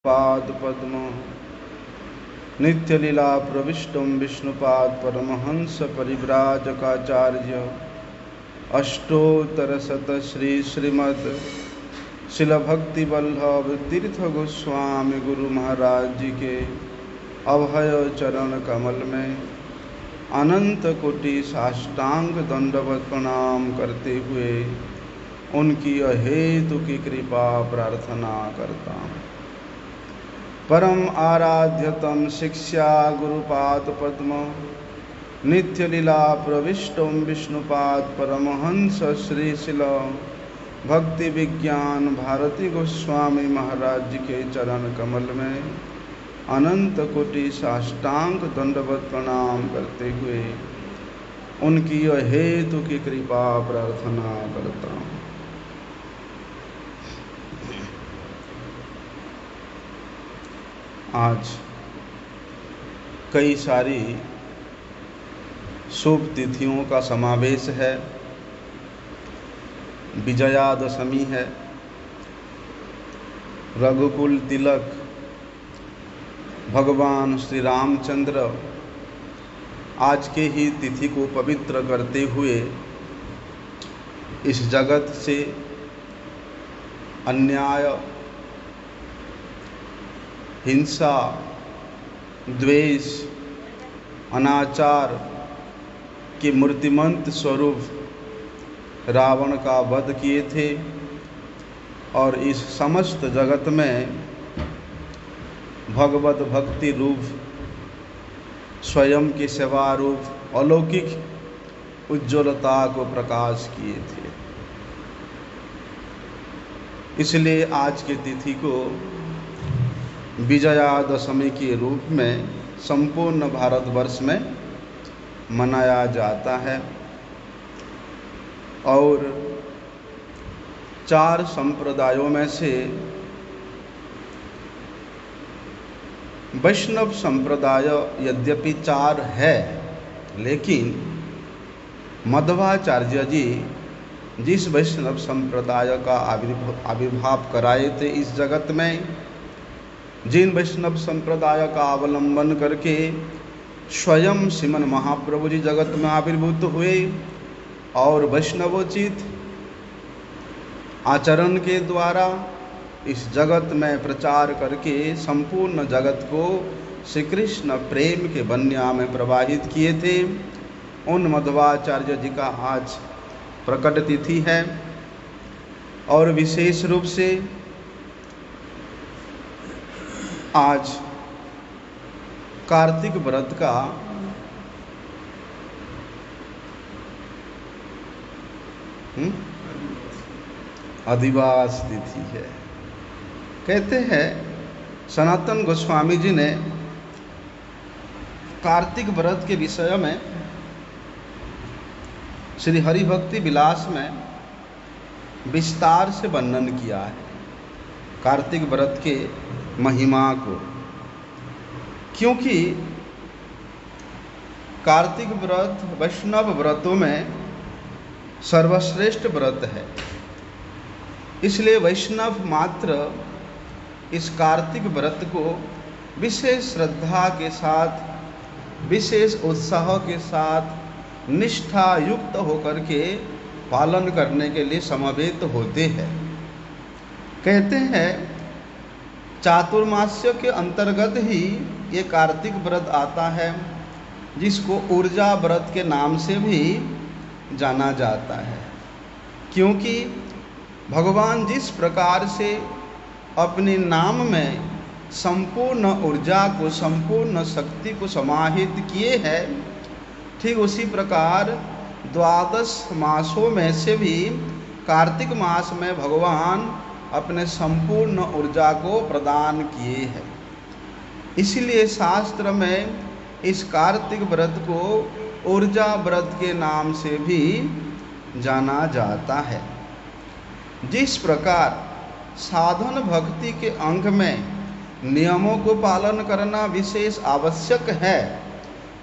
पाद पद्म नित्य लीला प्रविष्टम विष्णुपाद परमहंस परिव्राजकाचार्य अष्टोत्तर शत श्री श्रीमद शिल भक्ति वल्लभ तीर्थ गोस्वामी गुरु महाराज जी के अभय चरण कमल में अनंत कोटि साष्टांग दंडवत प्रणाम करते हुए उनकी अहेतु की कृपा प्रार्थना करता हूँ। परम आराध्यतम शिक्षा गुरुपाद पद्म नित्य लीला प्रविष्टम विष्णुपाद परमहंस श्री शिल भक्ति विज्ञान भारती गोस्वामी महाराज जी के चरण कमल में अनंत कोटि साष्टांग दंडवत प्रणाम करते हुए उनकी अहेतु की कृपा प्रार्थना करता हूँ। आज कई सारी शुभ तिथियों का समावेश है। विजयादशमी है, रघुकुल तिलक भगवान श्री रामचंद्र आज के ही तिथि को पवित्र करते हुए इस जगत से अन्याय, हिंसा, द्वेष, अनाचार के मूर्तिमंत स्वरूप रावण का वध किए थे और इस समस्त जगत में भगवत भक्ति रूप स्वयं के सेवा रूप अलौकिक उज्ज्वलता को प्रकाश किए थे। इसलिए आज के तिथि को विजयादशमी के रूप में संपूर्ण भारतवर्ष में मनाया जाता है और 4 संप्रदायों में से वैष्णव संप्रदाय यद्यपि 4 है, लेकिन मध्वाचार्य जी जिस वैष्णव संप्रदाय का आविर्भाव कराए थे इस जगत में, जिन वैष्णव संप्रदाय का अवलंबन करके स्वयं श्रीमन महाप्रभु जी जगत में आविर्भूत हुए और वैष्णवोचित आचरण के द्वारा इस जगत में प्रचार करके संपूर्ण जगत को श्री कृष्ण प्रेम के बन्या में प्रवाहित किए थे, उन मध्वाचार्य जी का आज प्रकट तिथि है। और विशेष रूप से आज कार्तिक व्रत का अधिवास तिथि है। कहते हैं सनातन गोस्वामी जी ने कार्तिक व्रत के विषय में श्री हरि भक्ति विलास में विस्तार से वर्णन किया है कार्तिक व्रत के महिमा को, क्योंकि कार्तिक व्रत वैष्णव व्रतों में सर्वश्रेष्ठ व्रत है। इसलिए वैष्णव मात्र इस कार्तिक व्रत को विशेष श्रद्धा के साथ, विशेष उत्साह के साथ निष्ठा युक्त होकर के पालन करने के लिए समवेत होते हैं। कहते हैं चातुर्मास्य के अंतर्गत ही ये कार्तिक व्रत आता है, जिसको ऊर्जा व्रत के नाम से भी जाना जाता है, क्योंकि भगवान जिस प्रकार से अपने नाम में संपूर्ण ऊर्जा को, संपूर्ण शक्ति को समाहित किए हैं, ठीक उसी प्रकार 12 मासों में से भी कार्तिक मास में भगवान अपने संपूर्ण ऊर्जा को प्रदान किए हैं। इसलिए शास्त्र में इस कार्तिक व्रत को ऊर्जा व्रत के नाम से भी जाना जाता है। जिस प्रकार साधन भक्ति के अंग में नियमों को पालन करना विशेष आवश्यक है,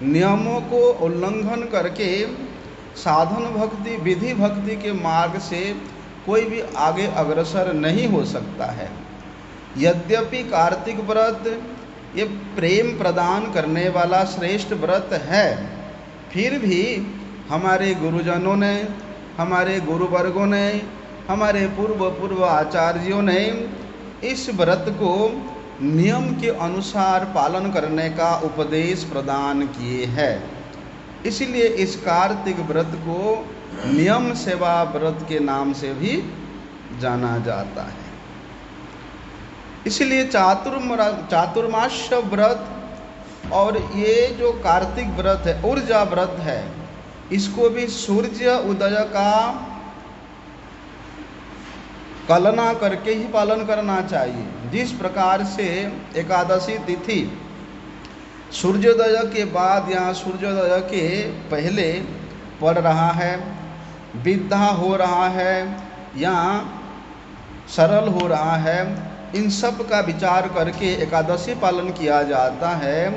नियमों को उल्लंघन करके साधन भक्ति, विधि भक्ति के मार्ग से कोई भी आगे अग्रसर नहीं हो सकता है। यद्यपि कार्तिक व्रत ये प्रेम प्रदान करने वाला श्रेष्ठ व्रत है, फिर भी हमारे गुरुजनों ने, हमारे गुरुवर्गों ने, हमारे पूर्व आचार्यों ने इस व्रत को नियम के अनुसार पालन करने का उपदेश प्रदान किए हैं। इसलिए इस कार्तिक व्रत को नियम सेवा व्रत के नाम से भी जाना जाता है। इसलिए चातुर्मास्य व्रत और ये जो कार्तिक व्रत है, ऊर्जा व्रत है, इसको भी सूर्य उदय का कलना करके ही पालन करना चाहिए। जिस प्रकार से एकादशी तिथि सूर्योदय के बाद या सूर्योदय के पहले पड़ रहा है, विद्या हो रहा है या सरल हो रहा है, इन सब का विचार करके एकादशी पालन किया जाता है।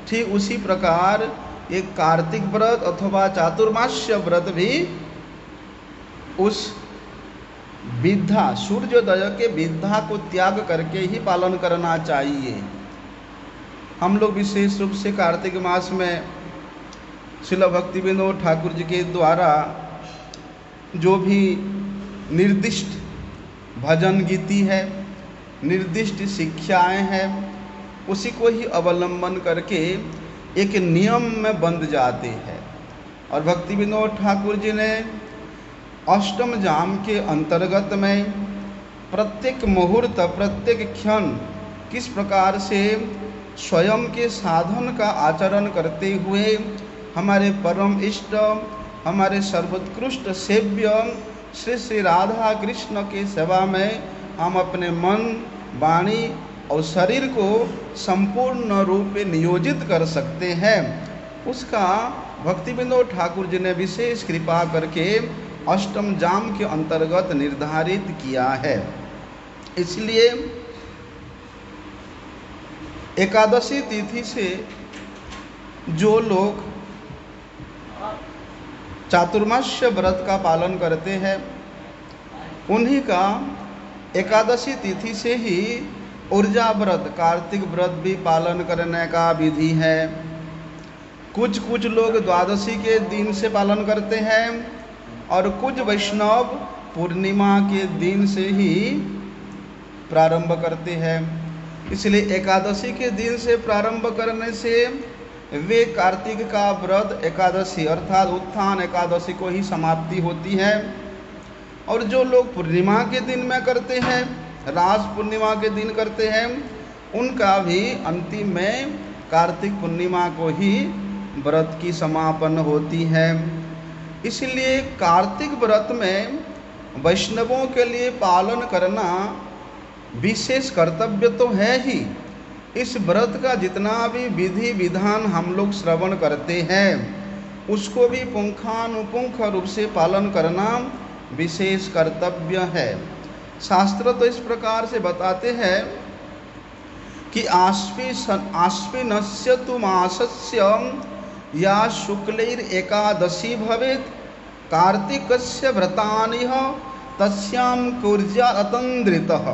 ठीक उसी प्रकार एक कार्तिक व्रत अथवा चातुर्मास्य व्रत भी उस विद्या, सूर्योदय के विद्या को त्याग करके ही पालन करना चाहिए। हम लोग विशेष रूप से कार्तिक मास में श्रील भक्ति विनोद ठाकुर जी के द्वारा जो भी निर्दिष्ट भजन गीति है, निर्दिष्ट शिक्षाएं हैं, उसी को ही अवलंबन करके एक नियम में बंध जाते हैं। और भक्ति विनोद ठाकुर जी ने अष्टम जाम के अंतर्गत में प्रत्येक मुहूर्त, प्रत्येक क्षण किस प्रकार से स्वयं के साधन का आचरण करते हुए हमारे परम इष्ट, हमारे सर्वोत्कृष्ट सेव्य श्री श्री राधा कृष्ण के सेवा में हम अपने मन, वाणी और शरीर को संपूर्ण रूप में नियोजित कर सकते हैं, उसका भक्ति विनोद ठाकुर जी ने विशेष कृपा करके अष्टम जाम के अंतर्गत निर्धारित किया है। इसलिए एकादशी तिथि से जो लोग चातुर्मास्य व्रत का पालन करते हैं, उन्हीं का एकादशी तिथि से ही ऊर्जा व्रत, कार्तिक व्रत भी पालन करने का विधि है। कुछ लोग द्वादशी के दिन से पालन करते हैं और कुछ वैष्णव पूर्णिमा के दिन से ही प्रारंभ करते हैं। इसलिए एकादशी के दिन से प्रारंभ करने से वे कार्तिक का व्रत एकादशी अर्थात उत्थान एकादशी को ही समाप्ति होती है। और जो लोग पूर्णिमा के दिन में करते हैं, रास पूर्णिमा के दिन करते हैं, उनका भी अंतिम में कार्तिक पूर्णिमा को ही व्रत की समापन होती है। इसलिए कार्तिक व्रत में वैष्णवों के लिए पालन करना विशेष कर्तव्य तो है ही। इस व्रत का जितना भी विधि विधान हम लोग श्रवण करते हैं, उसको भी पुंखानुपुंख रूप से पालन करना विशेष कर्तव्य है। शास्त्र तो इस प्रकार से बताते हैं कि आश्विनस्य तु मासस्य या शुक्लैर एकादशी भवेत् कार्तिकस्य व्रतानिह तस्याम कुर्जा अतंद्रितः।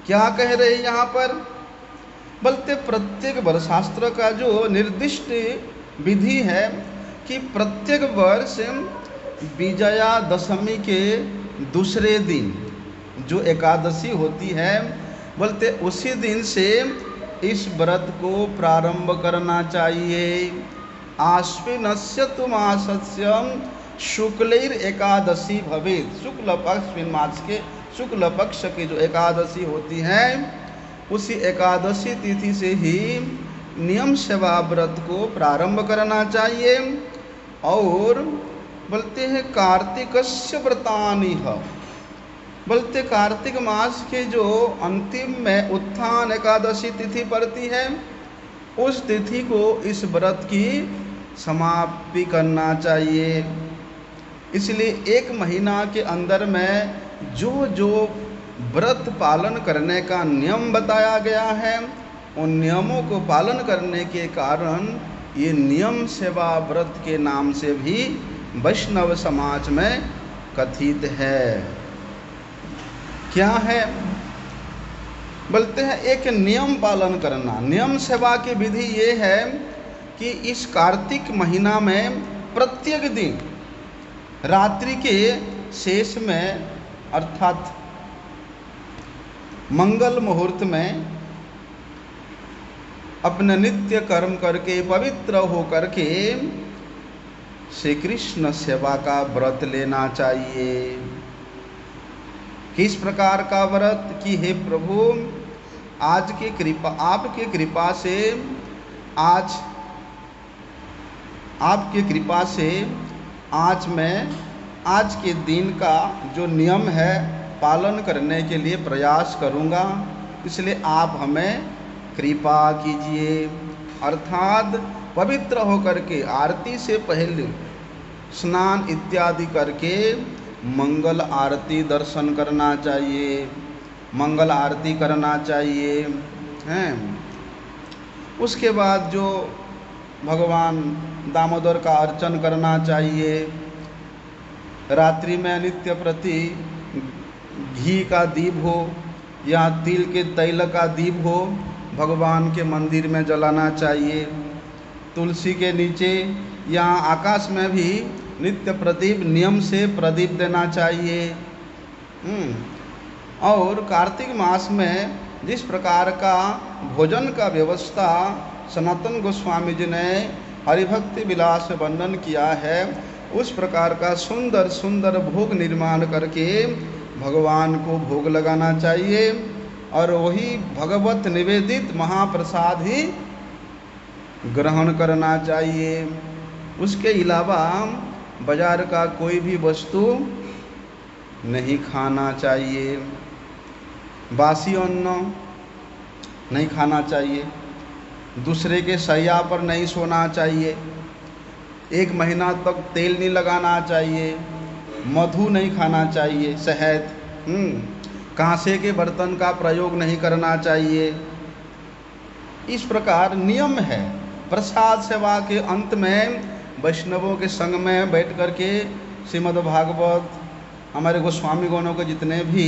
क्या कह रहे हैं यहाँ पर? बोलते प्रत्येक वर्ष शास्त्र का जो निर्दिष्ट विधि है कि प्रत्येक वर्ष विजया दशमी के दूसरे दिन जो एकादशी होती है, बोलते उसी दिन से इस व्रत को प्रारंभ करना चाहिए। आश्विनस्य तु मासस्य शुक्लैर एकादशी भवेत्। शुक्ल पक्ष मास के शुक्ल पक्ष की जो एकादशी होती है, उसी एकादशी तिथि से ही नियम सेवा व्रत को प्रारंभ करना चाहिए। और बोलते हैं कार्तिकस्य व्रतानिह, बोलते कार्तिक मास के जो अंतिम में उत्थान एकादशी तिथि पड़ती है, उस तिथि को इस व्रत की समाप्ति करना चाहिए। इसलिए एक महीना के अंदर में जो व्रत पालन करने का नियम बताया गया है, उन नियमों को पालन करने के कारण ये नियम सेवा व्रत के नाम से भी वैष्णव समाज में कथित है। क्या है? बोलते हैं एक नियम पालन करना। नियम सेवा की विधि ये है कि इस कार्तिक महीना में प्रत्येक दिन रात्रि के शेष में अर्थात मंगल मुहूर्त में अपने नित्य कर्म करके पवित्र हो करके श्री कृष्ण सेवा का व्रत लेना चाहिए। किस प्रकार का व्रत कि हे प्रभु, आज की कृपा, आपकी कृपा से आपकी कृपा से आज मैं आज के दिन का जो नियम है पालन करने के लिए प्रयास करूँगा, इसलिए आप हमें कृपा कीजिए। अर्थात पवित्र होकर के आरती से पहले स्नान इत्यादि करके मंगल आरती दर्शन करना चाहिए, मंगल आरती करना चाहिए हैं। उसके बाद जो भगवान दामोदर का अर्चन करना चाहिए। रात्रि में नित्य प्रति घी का दीप हो या तिल के तैल का दीप हो, भगवान के मंदिर में जलाना चाहिए। तुलसी के नीचे या आकाश में भी नित्य प्रदीप नियम से प्रदीप देना चाहिए। और कार्तिक मास में जिस प्रकार का भोजन का व्यवस्था सनातन गोस्वामी जी ने हरिभक्ति विलास में वर्णन किया है, उस प्रकार का सुंदर सुंदर भोग निर्माण करके भगवान को भोग लगाना चाहिए और वही भगवत निवेदित महाप्रसाद ही ग्रहण करना चाहिए। उसके अलावा बाजार का कोई भी वस्तु नहीं खाना चाहिए, बासी अन्न नहीं खाना चाहिए, दूसरे के शैया पर नहीं सोना चाहिए, 1 महीना तक तेल नहीं लगाना चाहिए, मधु नहीं खाना चाहिए, शहद, कांसे के बर्तन का प्रयोग नहीं करना चाहिए। इस प्रकार नियम है। प्रसाद सेवा के अंत में वैष्णवों के संग में बैठ करके श्रीमद् भागवत, हमारे गोस्वामी गणों के जितने भी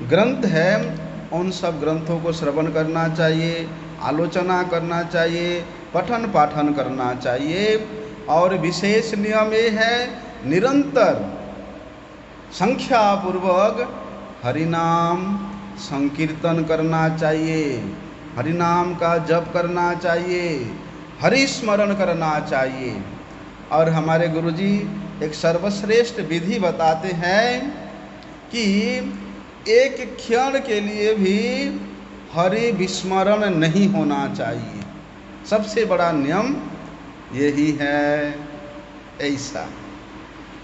ग्रंथ हैं उन सब ग्रंथों को श्रवण करना चाहिए, आलोचना करना चाहिए, पठन पाठन करना चाहिए। और विशेष नियम ये है निरंतर संख्यापूर्वक हरिनाम संकीर्तन करना चाहिए, हरिनाम का जप करना चाहिए, हरि स्मरण करना चाहिए। और हमारे गुरुजी एक सर्वश्रेष्ठ विधि बताते हैं कि एक क्षण के लिए भी हरि विस्मरण नहीं होना चाहिए। सबसे बड़ा नियम यही है। ऐसा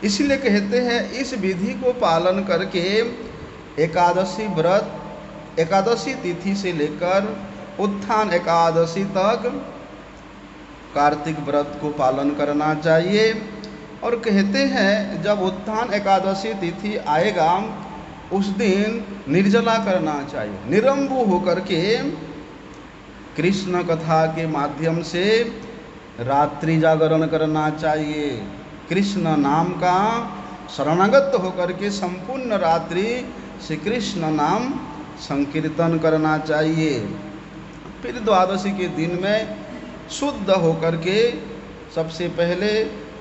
इसलिए कहते हैं इस विधि को पालन करके एकादशी व्रत, एकादशी तिथि से लेकर उत्थान एकादशी तक कार्तिक व्रत को पालन करना चाहिए। और कहते हैं जब उत्थान एकादशी तिथि आएगा उस दिन निर्जला करना चाहिए, निरंबू होकर के कृष्ण कथा के माध्यम से रात्रि जागरण करना चाहिए। कृष्ण नाम का शरणागत होकर के संपूर्ण रात्रि श्री कृष्ण नाम संकीर्तन करना चाहिए। फिर द्वादशी के दिन में शुद्ध होकर के सबसे पहले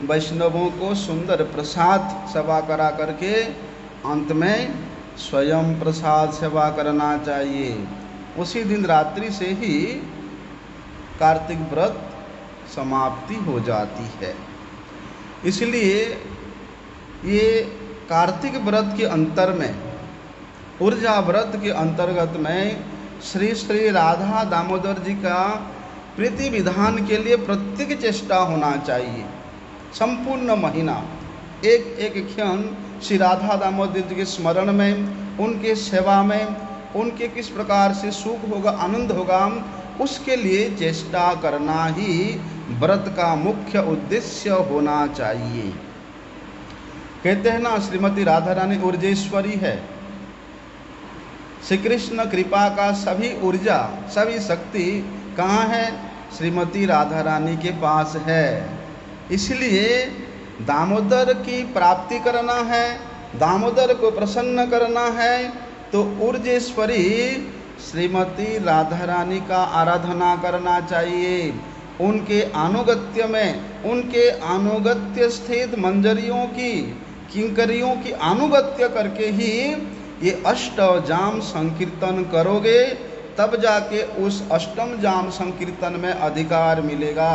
वैष्णवों को सुंदर प्रसाद सेवा करा करके अंत में स्वयं प्रसाद सेवा करना चाहिए। उसी दिन रात्रि से ही कार्तिक व्रत समाप्ति हो जाती है। इसलिए ये कार्तिक व्रत के अंतर में, ऊर्जा व्रत के अंतर्गत में श्री श्री राधा दामोदर जी का प्रीति विधान के लिए प्रत्येक चेष्टा होना चाहिए। संपूर्ण महीना एक एक क्षण श्री राधा दामोदर जी के स्मरण में, उनके सेवा में, उनके किस प्रकार से सुख होगा, आनंद होगा, उसके लिए चेष्टा करना ही व्रत का मुख्य उद्देश्य होना चाहिए। कहते हैं ना, श्रीमती राधा रानी ऊर्जेश्वरी है। श्री कृष्ण कृपा का सभी ऊर्जा, सभी शक्ति कहाँ है? श्रीमती राधा रानी के पास है। इसलिए दामोदर की प्राप्ति करना है, दामोदर को प्रसन्न करना है, तो ऊर्जेश्वरी श्रीमती राधा रानी का आराधना करना चाहिए। उनके अनुगत्य में, उनके अनुगत्य स्थित मंजरियों की, किंकरियों की अनुगत्य करके ही ये अष्टजाम संकीर्तन करोगे, तब जाके उस अष्टम जाम संकीर्तन में अधिकार मिलेगा।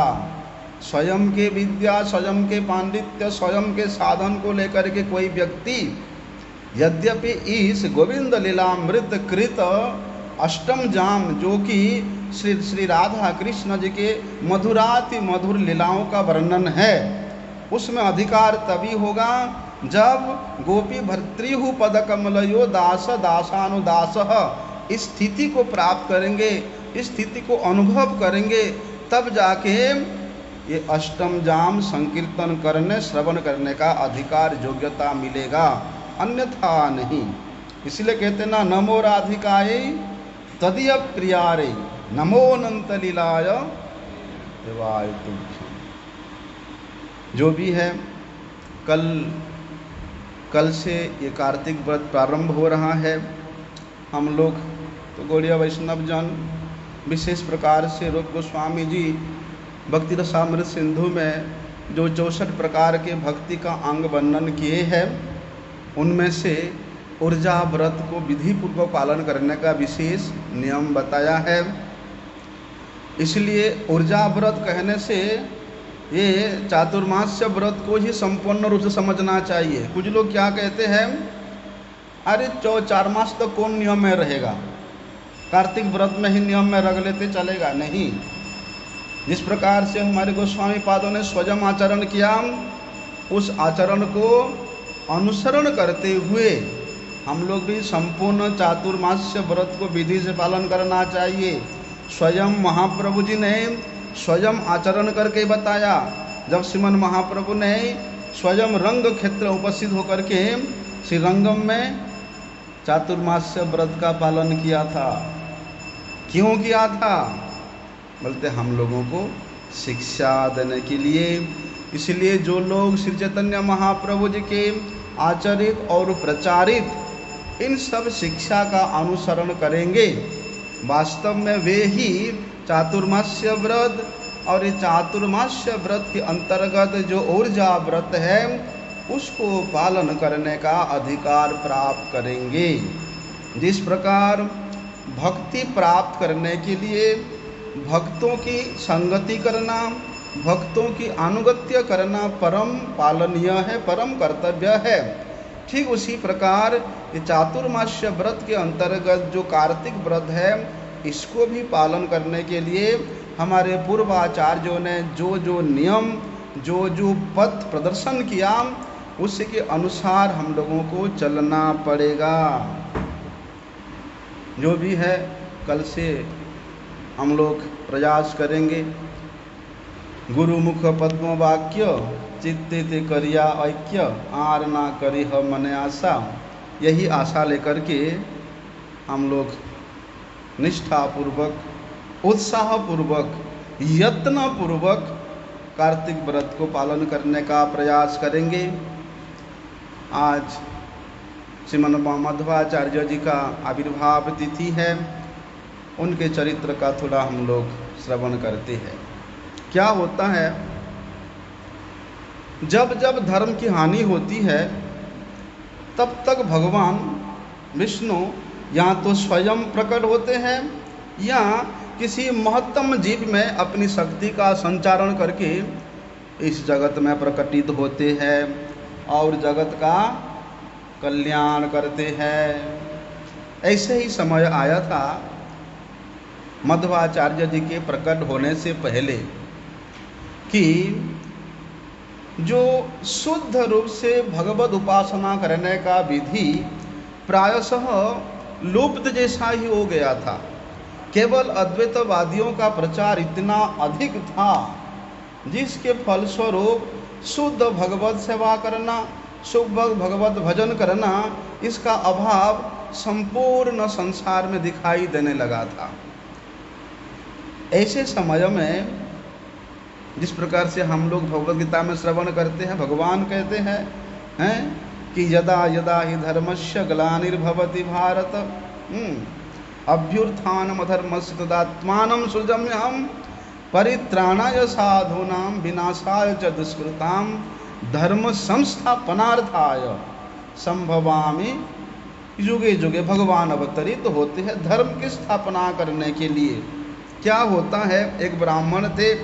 स्वयं के विद्या, स्वयं के पांडित्य, स्वयं के साधन को लेकर के कोई व्यक्ति यद्यपि इस गोविंद लीलामृत कृत अष्टम जाम, जो कि श्री राधा कृष्ण जी के मधुराति मधुर लीलाओं का वर्णन है, उसमें अधिकार तभी होगा जब गोपी भर्तृहु पद कमलयो दास दासानुदास इस स्थिति को प्राप्त करेंगे, इस स्थिति को अनुभव करेंगे, तब जाके ये अष्टम जाम संकीर्तन करने, श्रवण करने का अधिकार, योग्यता मिलेगा, अन्यथा नहीं। इसलिए कहते ना, नमो राधिकायै तदीय प्रियारे नमो अनंत लीलाय देवाय तुभ्यं। जो भी है, कल से ये कार्तिक व्रत प्रारंभ हो रहा है। हम लोग तो गौड़िया वैष्णव जन विशेष प्रकार से रूप गोस्वामी जी भक्ति रसामृत सिंधु में जो 64 प्रकार के भक्ति का अंग वर्णन किए हैं, उनमें से ऊर्जा व्रत को विधि पूर्वक पालन करने का विशेष नियम बताया है। इसलिए ऊर्जा व्रत कहने से ये चातुर्मास्य व्रत को ही संपूर्ण रूप से समझना चाहिए। कुछ लोग क्या कहते हैं, अरे 4 मास तो कौन नियम में रहेगा, कार्तिक व्रत में ही नियम में रख लेते चलेगा। नहीं, जिस प्रकार से हमारे गोस्वामी पादों ने स्वयं आचरण किया, उस आचरण को अनुसरण करते हुए हम लोग भी संपूर्ण चातुर्मास्य व्रत को विधि से पालन करना चाहिए। स्वयं महाप्रभु जी ने स्वयं आचरण करके बताया। जब श्रीमन महाप्रभु ने स्वयं रंग क्षेत्र उपस्थित होकर के श्री रंगम में चातुर्मास्य व्रत का पालन किया था। क्यों किया था? बोलते हम लोगों को शिक्षा देने के लिए। इसलिए जो लोग श्री चैतन्य महाप्रभु जी के आचरित और प्रचारित इन सब शिक्षा का अनुसरण करेंगे, वास्तव में वे ही चातुर्मास्य व्रत और ये चातुर्मास्य व्रत के अंतर्गत जो ऊर्जा व्रत है उसको पालन करने का अधिकार प्राप्त करेंगे। जिस प्रकार भक्ति प्राप्त करने के लिए भक्तों की संगति करना, भक्तों की अनुगत्य करना परम पालनीय है, परम कर्तव्य है, ठीक उसी प्रकार ये चातुर्मास्य व्रत के अंतर्गत जो कार्तिक व्रत है, इसको भी पालन करने के लिए हमारे पूर्वाचार्यों ने जो जो नियम, जो जो पथ प्रदर्शन किया, उसके अनुसार हम लोगों को चलना पड़ेगा। जो भी है, कल से हम लोग प्रयास करेंगे। गुरुमुख पद्म वाक्य चित्ते ते करिया ऐक्य, आर ना करी ह मने आशा। यही आशा लेकर के हम लोग निष्ठापूर्वक, उत्साहपूर्वक, यत्नपूर्वक कार्तिक व्रत को पालन करने का प्रयास करेंगे। आज श्रीमन मध्वाचार्य जी का आविर्भाव तिथि है, उनके चरित्र का थोड़ा हम लोग श्रवण करते हैं। क्या होता है, जब जब धर्म की हानि होती है तब तक भगवान विष्णु या तो स्वयं प्रकट होते हैं या किसी महत्तम जीव में अपनी शक्ति का संचारण करके इस जगत में प्रकटित होते हैं और जगत का कल्याण करते हैं। ऐसे ही समय आया था मध्वाचार्य जी के प्रकट होने से पहले कि जो शुद्ध रूप से भगवत उपासना करने का विधि प्रायशः लुप्त जैसा ही हो गया था। केवल अद्वैतवादियों का प्रचार इतना अधिक था जिसके फलस्वरूप शुद्ध भगवत सेवा करना, शुद्ध भगवत भजन करना, इसका अभाव संपूर्ण संसार में दिखाई देने लगा था। ऐसे समय में जिस प्रकार से हम लोग भगवद गीता में श्रवण करते हैं, भगवान कहते हैं कि यदा यदा हि धर्मस्य ग्लानिर्भवति भारत अभ्युत्थानमधर्मस्य तदात्मानं सृजम्यहं परित्राणाय साधूनां विनाशाय च दुष्कृतां धर्म संस्थापनार्थाय संभवामि युगे युगे। भगवान अवतरित होते हैं धर्म की स्थापना करने के लिए। क्या होता है, एक ब्राह्मण थे,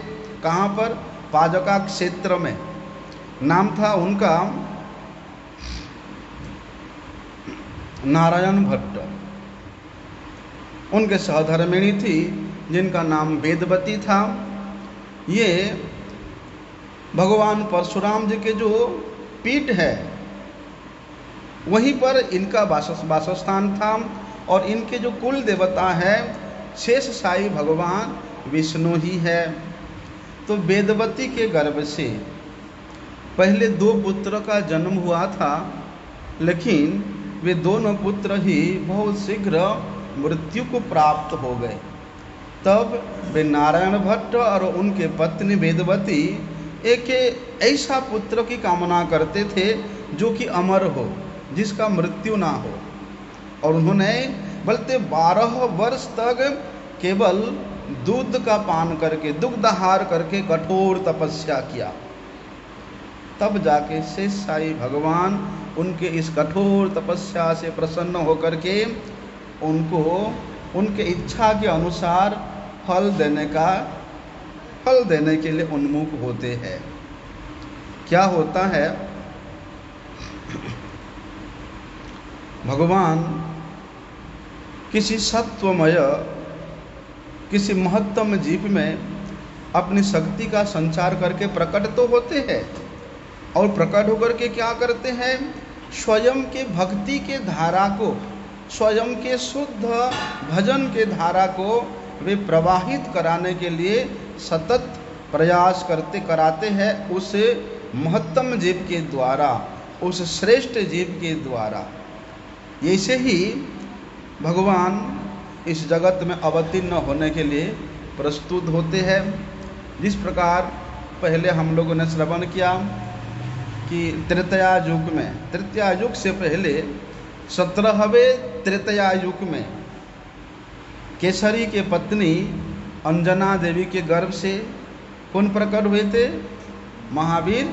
कहाँ पर, पाजका क्षेत्र में, नाम था उनका नारायण भट्ट। उनके सहधर्मिणी थी जिनका नाम वेदवती था। ये भगवान परशुराम जी के जो पीठ है वहीं पर इनका वासस्थान था, और इनके जो कुल देवता है शेष साई भगवान विष्णु ही है। तो वेदवती के गर्भ से पहले 2 पुत्र का जन्म हुआ था, लेकिन वे दोनों पुत्र ही बहुत शीघ्र मृत्यु को प्राप्त हो गए। तब वे नारायण भट्ट और उनके पत्नी वेदवती एक ऐसा पुत्र की कामना करते थे जो कि अमर हो, जिसका मृत्यु ना हो। और उन्होंने बल्कि 12 वर्ष तक केवल दूध का पान करके, दुग्धाहार करके कठोर तपस्या किया। तब जाके शेष साई भगवान उनके इस कठोर तपस्या से प्रसन्न होकर के उनको उनके इच्छा के अनुसार फल देने के लिए उन्मुख होते हैं। क्या होता है, भगवान किसी सत्वमय, किसी महत्तम जीव में अपनी शक्ति का संचार करके प्रकट तो होते हैं, और प्रकट होकर के क्या करते हैं, स्वयं के भक्ति के धारा को, स्वयं के शुद्ध भजन के धारा को वे प्रवाहित कराने के लिए सतत प्रयास कराते हैं उस महत्तम जीव के द्वारा, उस श्रेष्ठ जीव के द्वारा। ऐसे ही भगवान इस जगत में अवतीर्ण होने के लिए प्रस्तुत होते हैं। जिस प्रकार पहले हम लोगों ने श्रवण किया कि त्रेतया युग में, तृतीया युग से पहले 17वें त्रेतया युग में केसरी के पत्नी अंजना देवी के गर्भ से कौन प्रकट हुए थे, महावीर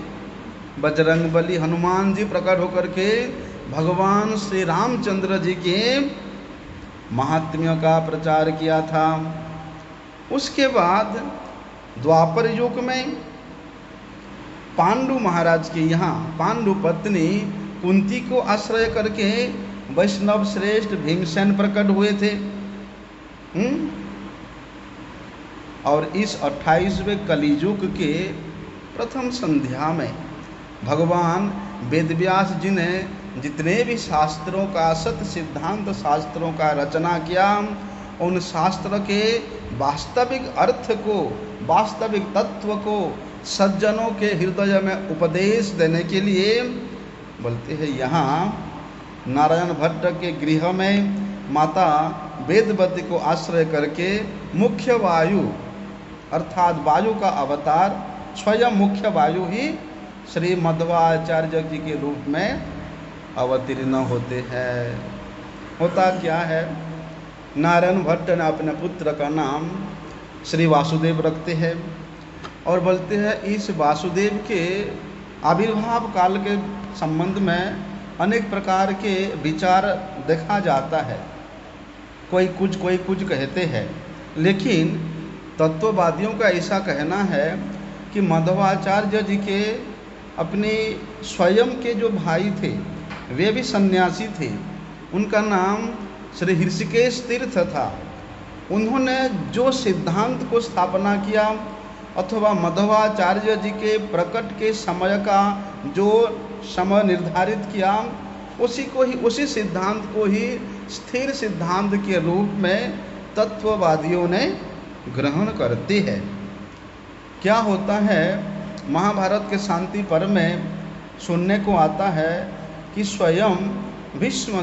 बजरंगबली हनुमान जी प्रकट होकर के भगवान श्री रामचंद्र जी के महात्म्य का प्रचार किया था। उसके बाद द्वापर युग में पांडु महाराज के यहाँ पांडु पत्नी कुंती को आश्रय करके वैष्णव श्रेष्ठ भीमसेन प्रकट हुए थे। और इस 28वें कलियुग के प्रथम संध्या में भगवान वेदव्यास जी ने जितने भी शास्त्रों का, सत्य सिद्धांत शास्त्रों का रचना किया, उन शास्त्र के वास्तविक अर्थ को, वास्तविक तत्व को सज्जनों के हृदय में उपदेश देने के लिए बोलते हैं, यहाँ नारायण भट्ट के गृह में माता वेदवती को आश्रय करके मुख्य वायु अर्थात वायु का अवतार स्वयं मुख्य वायु ही श्री मध्वाचार्य जी के रूप में अवतीर्ण होते हैं। होता क्या है, नारायण भट्ट ने अपने पुत्र का नाम श्री वासुदेव रखते हैं और बोलते हैं इस वासुदेव के आविर्भाव काल के संबंध में अनेक प्रकार के विचार देखा जाता है। कोई कुछ कहते हैं, लेकिन तत्ववादियों का ऐसा कहना है कि मध्वाचार्य जी के अपने स्वयं के जो भाई थे वे भी सन्यासी थे। उनका नाम श्री ऋषिकेश तीर्थ था। उन्होंने जो सिद्धांत को स्थापना किया अथवा मध्वाचार्य जी के प्रकट के समय का जो समय निर्धारित किया, उसी सिद्धांत को ही स्थिर सिद्धांत के रूप में तत्ववादियों ने ग्रहण करते हैं। क्या होता है, महाभारत के शांति पर्व में सुनने को आता है कि स्वयं भीष्म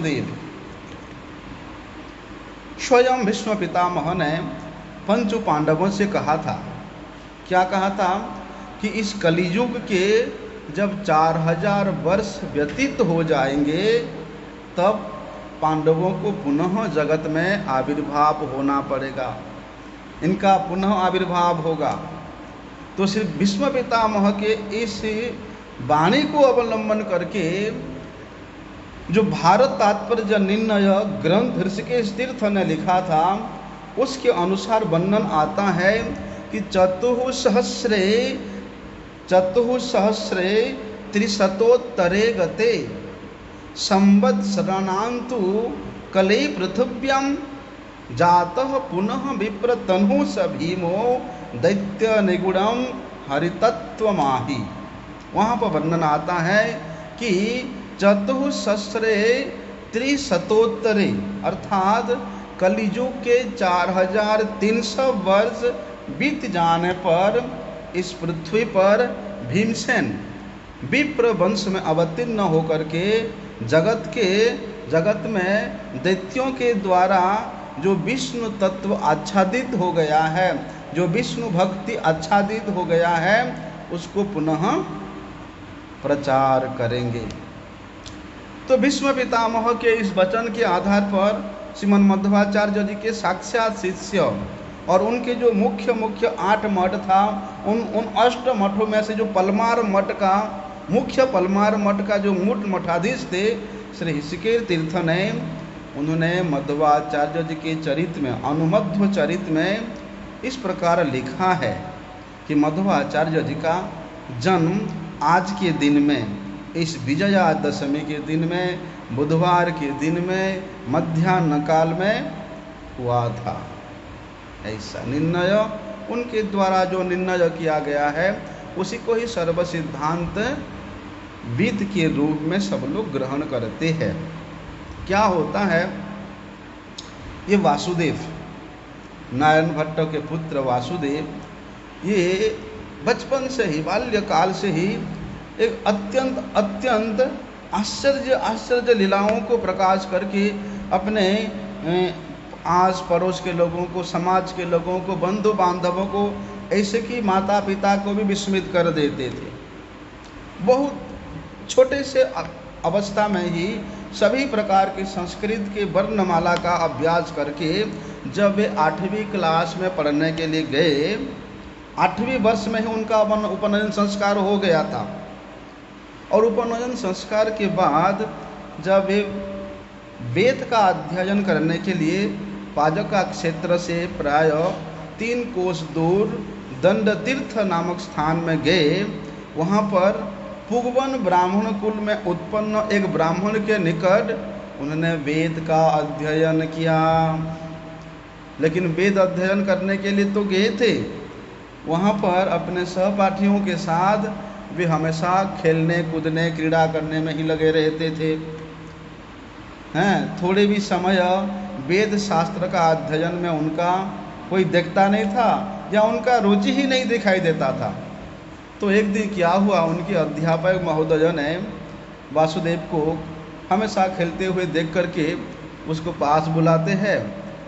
पितामह ने पंच पांडवों से कहा था, क्या कहा था कि इस कलियुग के जब 4000 वर्ष व्यतीत हो जाएंगे तब पांडवों को पुनः जगत में आविर्भाव होना पड़ेगा, इनका पुनः आविर्भाव होगा। तो श्री भीष्म पितामह के इस वाणी को अवलंबन करके जो भारत तात्पर्य निर्णय ग्रंथ ऋषिकेश तीर्थ ने लिखा था, उसके अनुसार वर्णन आता है कि चतुःसहस्रे त्रिशतोत्तरे गते संवत्सराणान्तु कले पृथिव्यां जातः पुनः विप्रतनु स भीमो दैत्य निगुणम हरितत्वमाहि। वहाँ पर वर्णन आता है कि चतुःसहस्रे त्रिशतोत्तरे अर्थात कलियुग के 4300 वर्ष बीत जाने पर इस पृथ्वी पर भीमसेन विप्र वंश में अवतीर्ण होकर के जगत में दैत्यों के द्वारा जो विष्णु तत्व आच्छादित हो गया है, जो विष्णु भक्ति आच्छादित हो गया है, उसको पुनः प्रचार करेंगे। तो भीष्म पितामह के इस वचन के आधार पर श्रीमद् मध्वाचार्य जी के साक्षात शिष्य और उनके जो मुख्य 8 मठ था, उन 8 मठों में से जो पलमार मठ का मुख्य पलमार मठ का जो मूल मठाधीश थे श्री ऋषिकेश तीर्थ ने, उन्होंने मध्वाचार्य जी के चरित्र में, अनुमध्व चरित्र में इस प्रकार लिखा है कि मध्वाचार्य जी का जन्म आज के दिन में, इस विजयादशमी के दिन में, बुधवार के दिन में मध्याह्न काल में हुआ था। ऐसा निर्णय उनके द्वारा जो निर्णय किया गया है, उसी को ही सर्व सिद्धांत विद के रूप में सब लोग ग्रहण करते हैं। क्या होता है, ये वासुदेव, नारायण भट्ट के पुत्र वासुदेव, ये बचपन से ही, बाल्यकाल से ही एक अत्यंत आश्चर्य लीलाओं को प्रकाश करके अपने आस पड़ोस के लोगों को, समाज के लोगों को, बंधु बांधवों को, ऐसे कि माता पिता को भी विस्मित कर देते थे। बहुत छोटे से अवस्था में ही सभी प्रकार की संस्कृत के वर्णमाला का अभ्यास करके जब वे 8वीं क्लास में पढ़ने के लिए गए, 8वीं वर्ष में ही उनका उपनयन संस्कार हो गया था। और उपनयन संस्कार के बाद जब वे वेद का अध्ययन करने के लिए पाजका क्षेत्र से प्राय 3 कोस दूर दंडतीर्थ नामक स्थान में गए, वहाँ पर पुगवन ब्राह्मण कुल में उत्पन्न एक ब्राह्मण के निकट उन्होंने वेद का अध्ययन किया। लेकिन वेद अध्ययन करने के लिए तो गए थे, वहाँ पर अपने सहपाठियों के साथ वे हमेशा खेलने कूदने क्रीड़ा करने में ही लगे रहते थे। थोड़े भी समय वेद शास्त्र का अध्ययन में उनका कोई देखता नहीं था या उनका रुचि ही नहीं दिखाई देता था। तो एक दिन क्या हुआ, उनके अध्यापक महोदय ने वासुदेव को हमेशा खेलते हुए देख करके उसको पास बुलाते हैं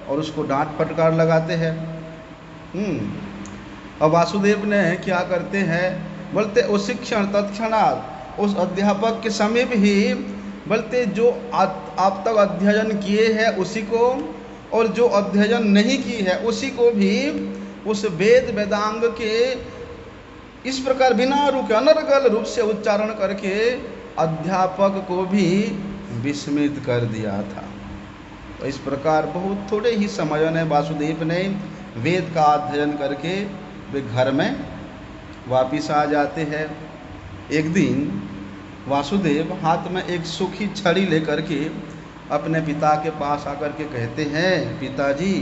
और उसको डांट फटकार लगाते हैं। और वासुदेव ने क्या करते हैं, बोलते उसी क्षण तत्क्षणात उस अध्यापक के समीप ही बोलते जो आप तक अध्ययन किए हैं उसी को, और जो अध्ययन नहीं की है उसी को भी उस वेद वेदांग के इस प्रकार बिना रुके अनर्गल रूप से उच्चारण करके अध्यापक को भी विस्मित कर दिया था। तो इस प्रकार बहुत थोड़े ही समय में वासुदेव ने वेद का अध्ययन करके वे घर में वापिस आ जाते हैं। एक दिन वासुदेव हाथ में एक सूखी छड़ी लेकर के अपने पिता के पास आकर के कहते हैं, पिताजी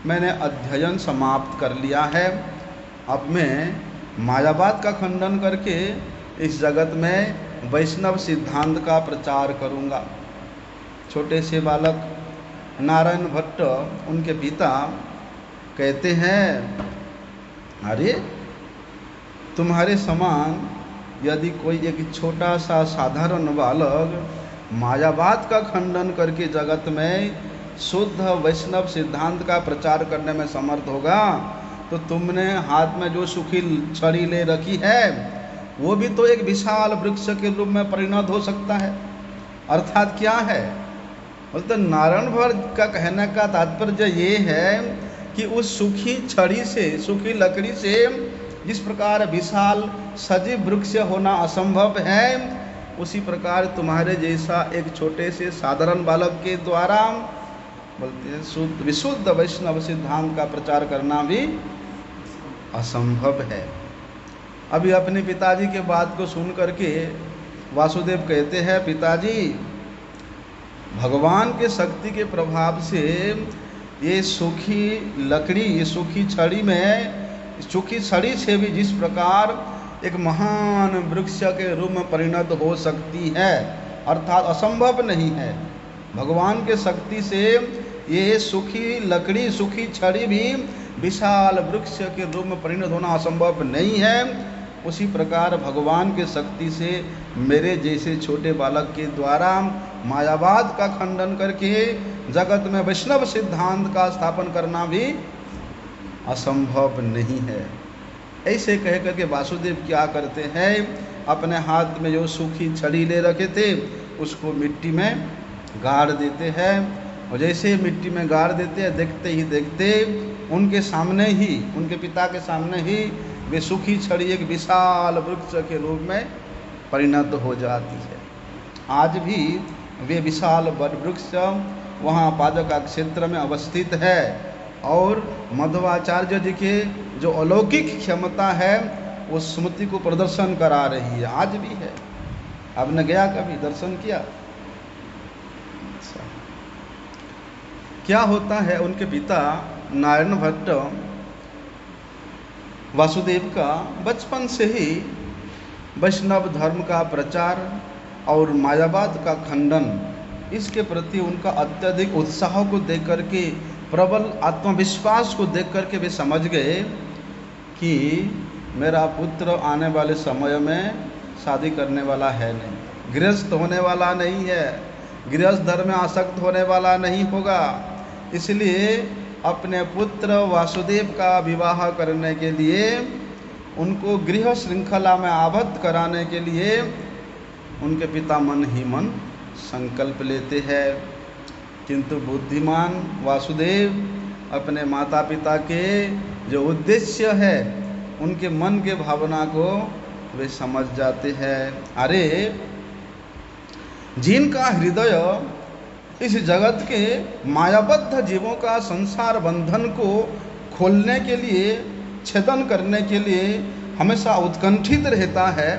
मैंने अध्ययन समाप्त कर लिया है, अब मैं मायावाद का खंडन करके इस जगत में वैष्णव सिद्धांत का प्रचार करूंगा। छोटे से बालक नारायण भट्ट उनके पिता कहते हैं, अरे तुम्हारे समान यदि कोई एक छोटा सा साधारण बालक मायावाद का खंडन करके जगत में शुद्ध वैष्णव सिद्धांत का प्रचार करने में समर्थ होगा, तो तुमने हाथ में जो सूखी छड़ी ले रखी है वो भी तो एक विशाल वृक्ष के रूप में परिणत हो सकता है। अर्थात क्या है बोलते नारायण भट्ट का कहने का तात्पर्य ये है कि उस सूखी छड़ी से, सूखी लकड़ी से जिस प्रकार विशाल सजीव वृक्ष होना असंभव है, उसी प्रकार तुम्हारे जैसा एक छोटे से साधारण बालक के द्वारा बोलते हैं विशुद्ध वैष्णव सिद्धांत का प्रचार करना भी असंभव है। अभी अपने पिताजी के बात को सुन करके वासुदेव कहते हैं, पिताजी भगवान के शक्ति के प्रभाव से ये सूखी लकड़ी, ये सूखी छड़ी में, सूखी छड़ी से भी जिस प्रकार एक महान वृक्ष के रूप में परिणत हो सकती है, अर्थात असंभव नहीं है। भगवान के शक्ति से ये सूखी लकड़ी, सूखी छड़ी भी विशाल वृक्ष के रूप में परिणत होना असंभव नहीं है। उसी प्रकार भगवान के शक्ति से मेरे जैसे छोटे बालक के द्वारा मायावाद का खंडन करके जगत में वैष्णव सिद्धांत का स्थापन करना भी असंभव नहीं है। ऐसे कह करके वासुदेव क्या करते हैं, अपने हाथ में जो सूखी छड़ी ले रखे थे उसको मिट्टी में गाड़ देते हैं, और जैसे मिट्टी में गाड़ देते हैं, देखते ही देखते उनके सामने ही, उनके पिता के सामने ही वे सूखी छड़ी एक विशाल वृक्ष के रूप में परिणत हो जाती है। आज भी वे विशाल बड़ वृक्ष वहाँ पाजका क्षेत्र में अवस्थित है, और मध्वाचार्य जी के जो अलौकिक क्षमता है वो स्मृति को प्रदर्शन करा रही है, आज भी है। आपने गया कभी दर्शन किया? क्या होता है, उनके पिता नारायण भट्ट वासुदेव का बचपन से ही वैष्णव धर्म का प्रचार और मायावाद का खंडन, इसके प्रति उनका अत्यधिक उत्साह को देख करके, प्रबल आत्मविश्वास को देख करके वे समझ गए कि मेरा पुत्र आने वाले समय में शादी करने वाला है नहीं, गृहस्थ होने वाला नहीं है, गृहस्थ धर्म में आसक्त होने वाला नहीं होगा। इसलिए अपने पुत्र वासुदेव का विवाह करने के लिए, उनको गृह श्रृंखला में आबद्ध कराने के लिए उनके पिता मन ही मन संकल्प लेते हैं। किंतु बुद्धिमान वासुदेव अपने माता पिता के जो उद्देश्य है, उनके मन के भावना को वे समझ जाते हैं। अरे जिनका हृदय इस जगत के मायाबद्ध जीवों का संसार बंधन को खोलने के लिए, छेदन करने के लिए हमेशा उत्कंठित रहता है,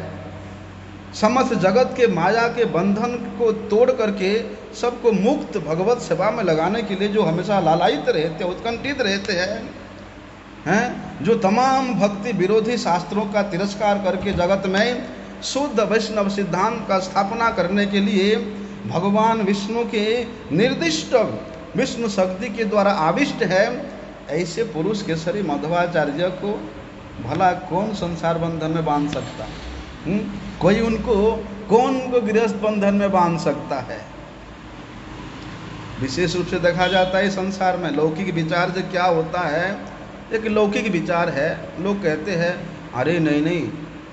समस्त जगत के माया के बंधन को तोड़ करके सबको मुक्त भगवत सेवा में लगाने के लिए जो हमेशा लालायित रहते, उत्कंठित रहते हैं, जो तमाम भक्ति विरोधी शास्त्रों का तिरस्कार करके जगत में शुद्ध वैष्णव सिद्धांत का स्थापना करने के लिए भगवान विष्णु के निर्दिष्ट विष्णु शक्ति के द्वारा आविष्ट है, ऐसे पुरुष केसरी मध्वाचार्य को भला कौन संसार बंधन में बांध सकता? कोई उनको, कौन उनको गृहस्थ बंधन में बांध सकता है? विशेष रूप से देखा जाता है संसार में लौकिक विचार जो क्या होता है, एक लौकिक विचार है। लोग कहते हैं अरे नहीं नहीं,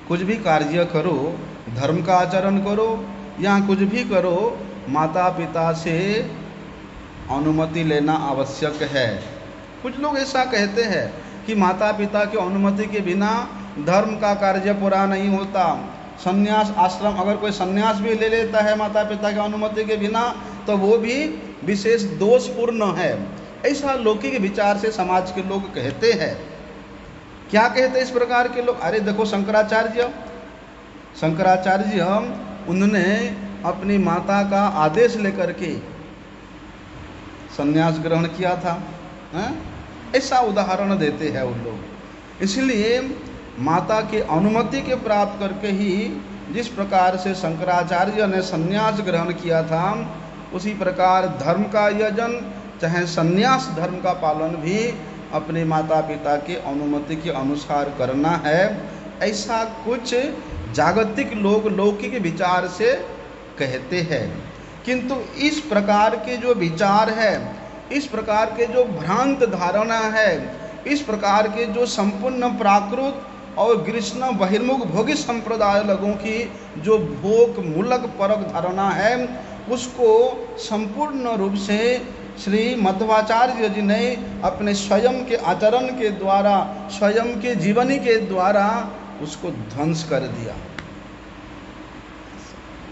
कुछ भी कार्य करो, धर्म का आचरण करो या कुछ भी करो, माता पिता से अनुमति लेना आवश्यक है। कुछ लोग ऐसा कहते हैं कि माता पिता की अनुमति के बिना धर्म का कार्य पूरा नहीं होता। संन्यास आश्रम, अगर कोई संन्यास भी ले लेता है माता पिता की अनुमति के बिना, तो वो भी विशेष दोषपूर्ण है। ऐसा लौकिक विचार से समाज के लोग कहते हैं। क्या कहते हैं इस प्रकार के लोग? अरे देखो शंकराचार्य उन्होंने अपनी माता का आदेश लेकर के संन्यास ग्रहण किया था, ऐसा उदाहरण देते हैं उन लोग। इसलिए माता की अनुमति के प्राप्त करके ही जिस प्रकार से शंकराचार्य ने संन्यास ग्रहण किया था, उसी प्रकार धर्म का यजन चाहे संन्यास धर्म का पालन भी अपने माता पिता के अनुमति के अनुसार करना है। ऐसा कुछ जागतिक लोग लौकिक विचार से कहते हैं। किंतु इस प्रकार के जो विचार है, इस प्रकार के जो भ्रांत धारणा है, इस प्रकार के जो संपूर्ण प्राकृत और कृष्ण बहिर्मुख भोगी संप्रदाय लोगों की जो भोग मूलक परक धारणा है, उसको संपूर्ण रूप से श्री मध्वाचार्य जी ने अपने स्वयं के आचरण के द्वारा, स्वयं के जीवनी के द्वारा उसको ध्वंस कर दिया।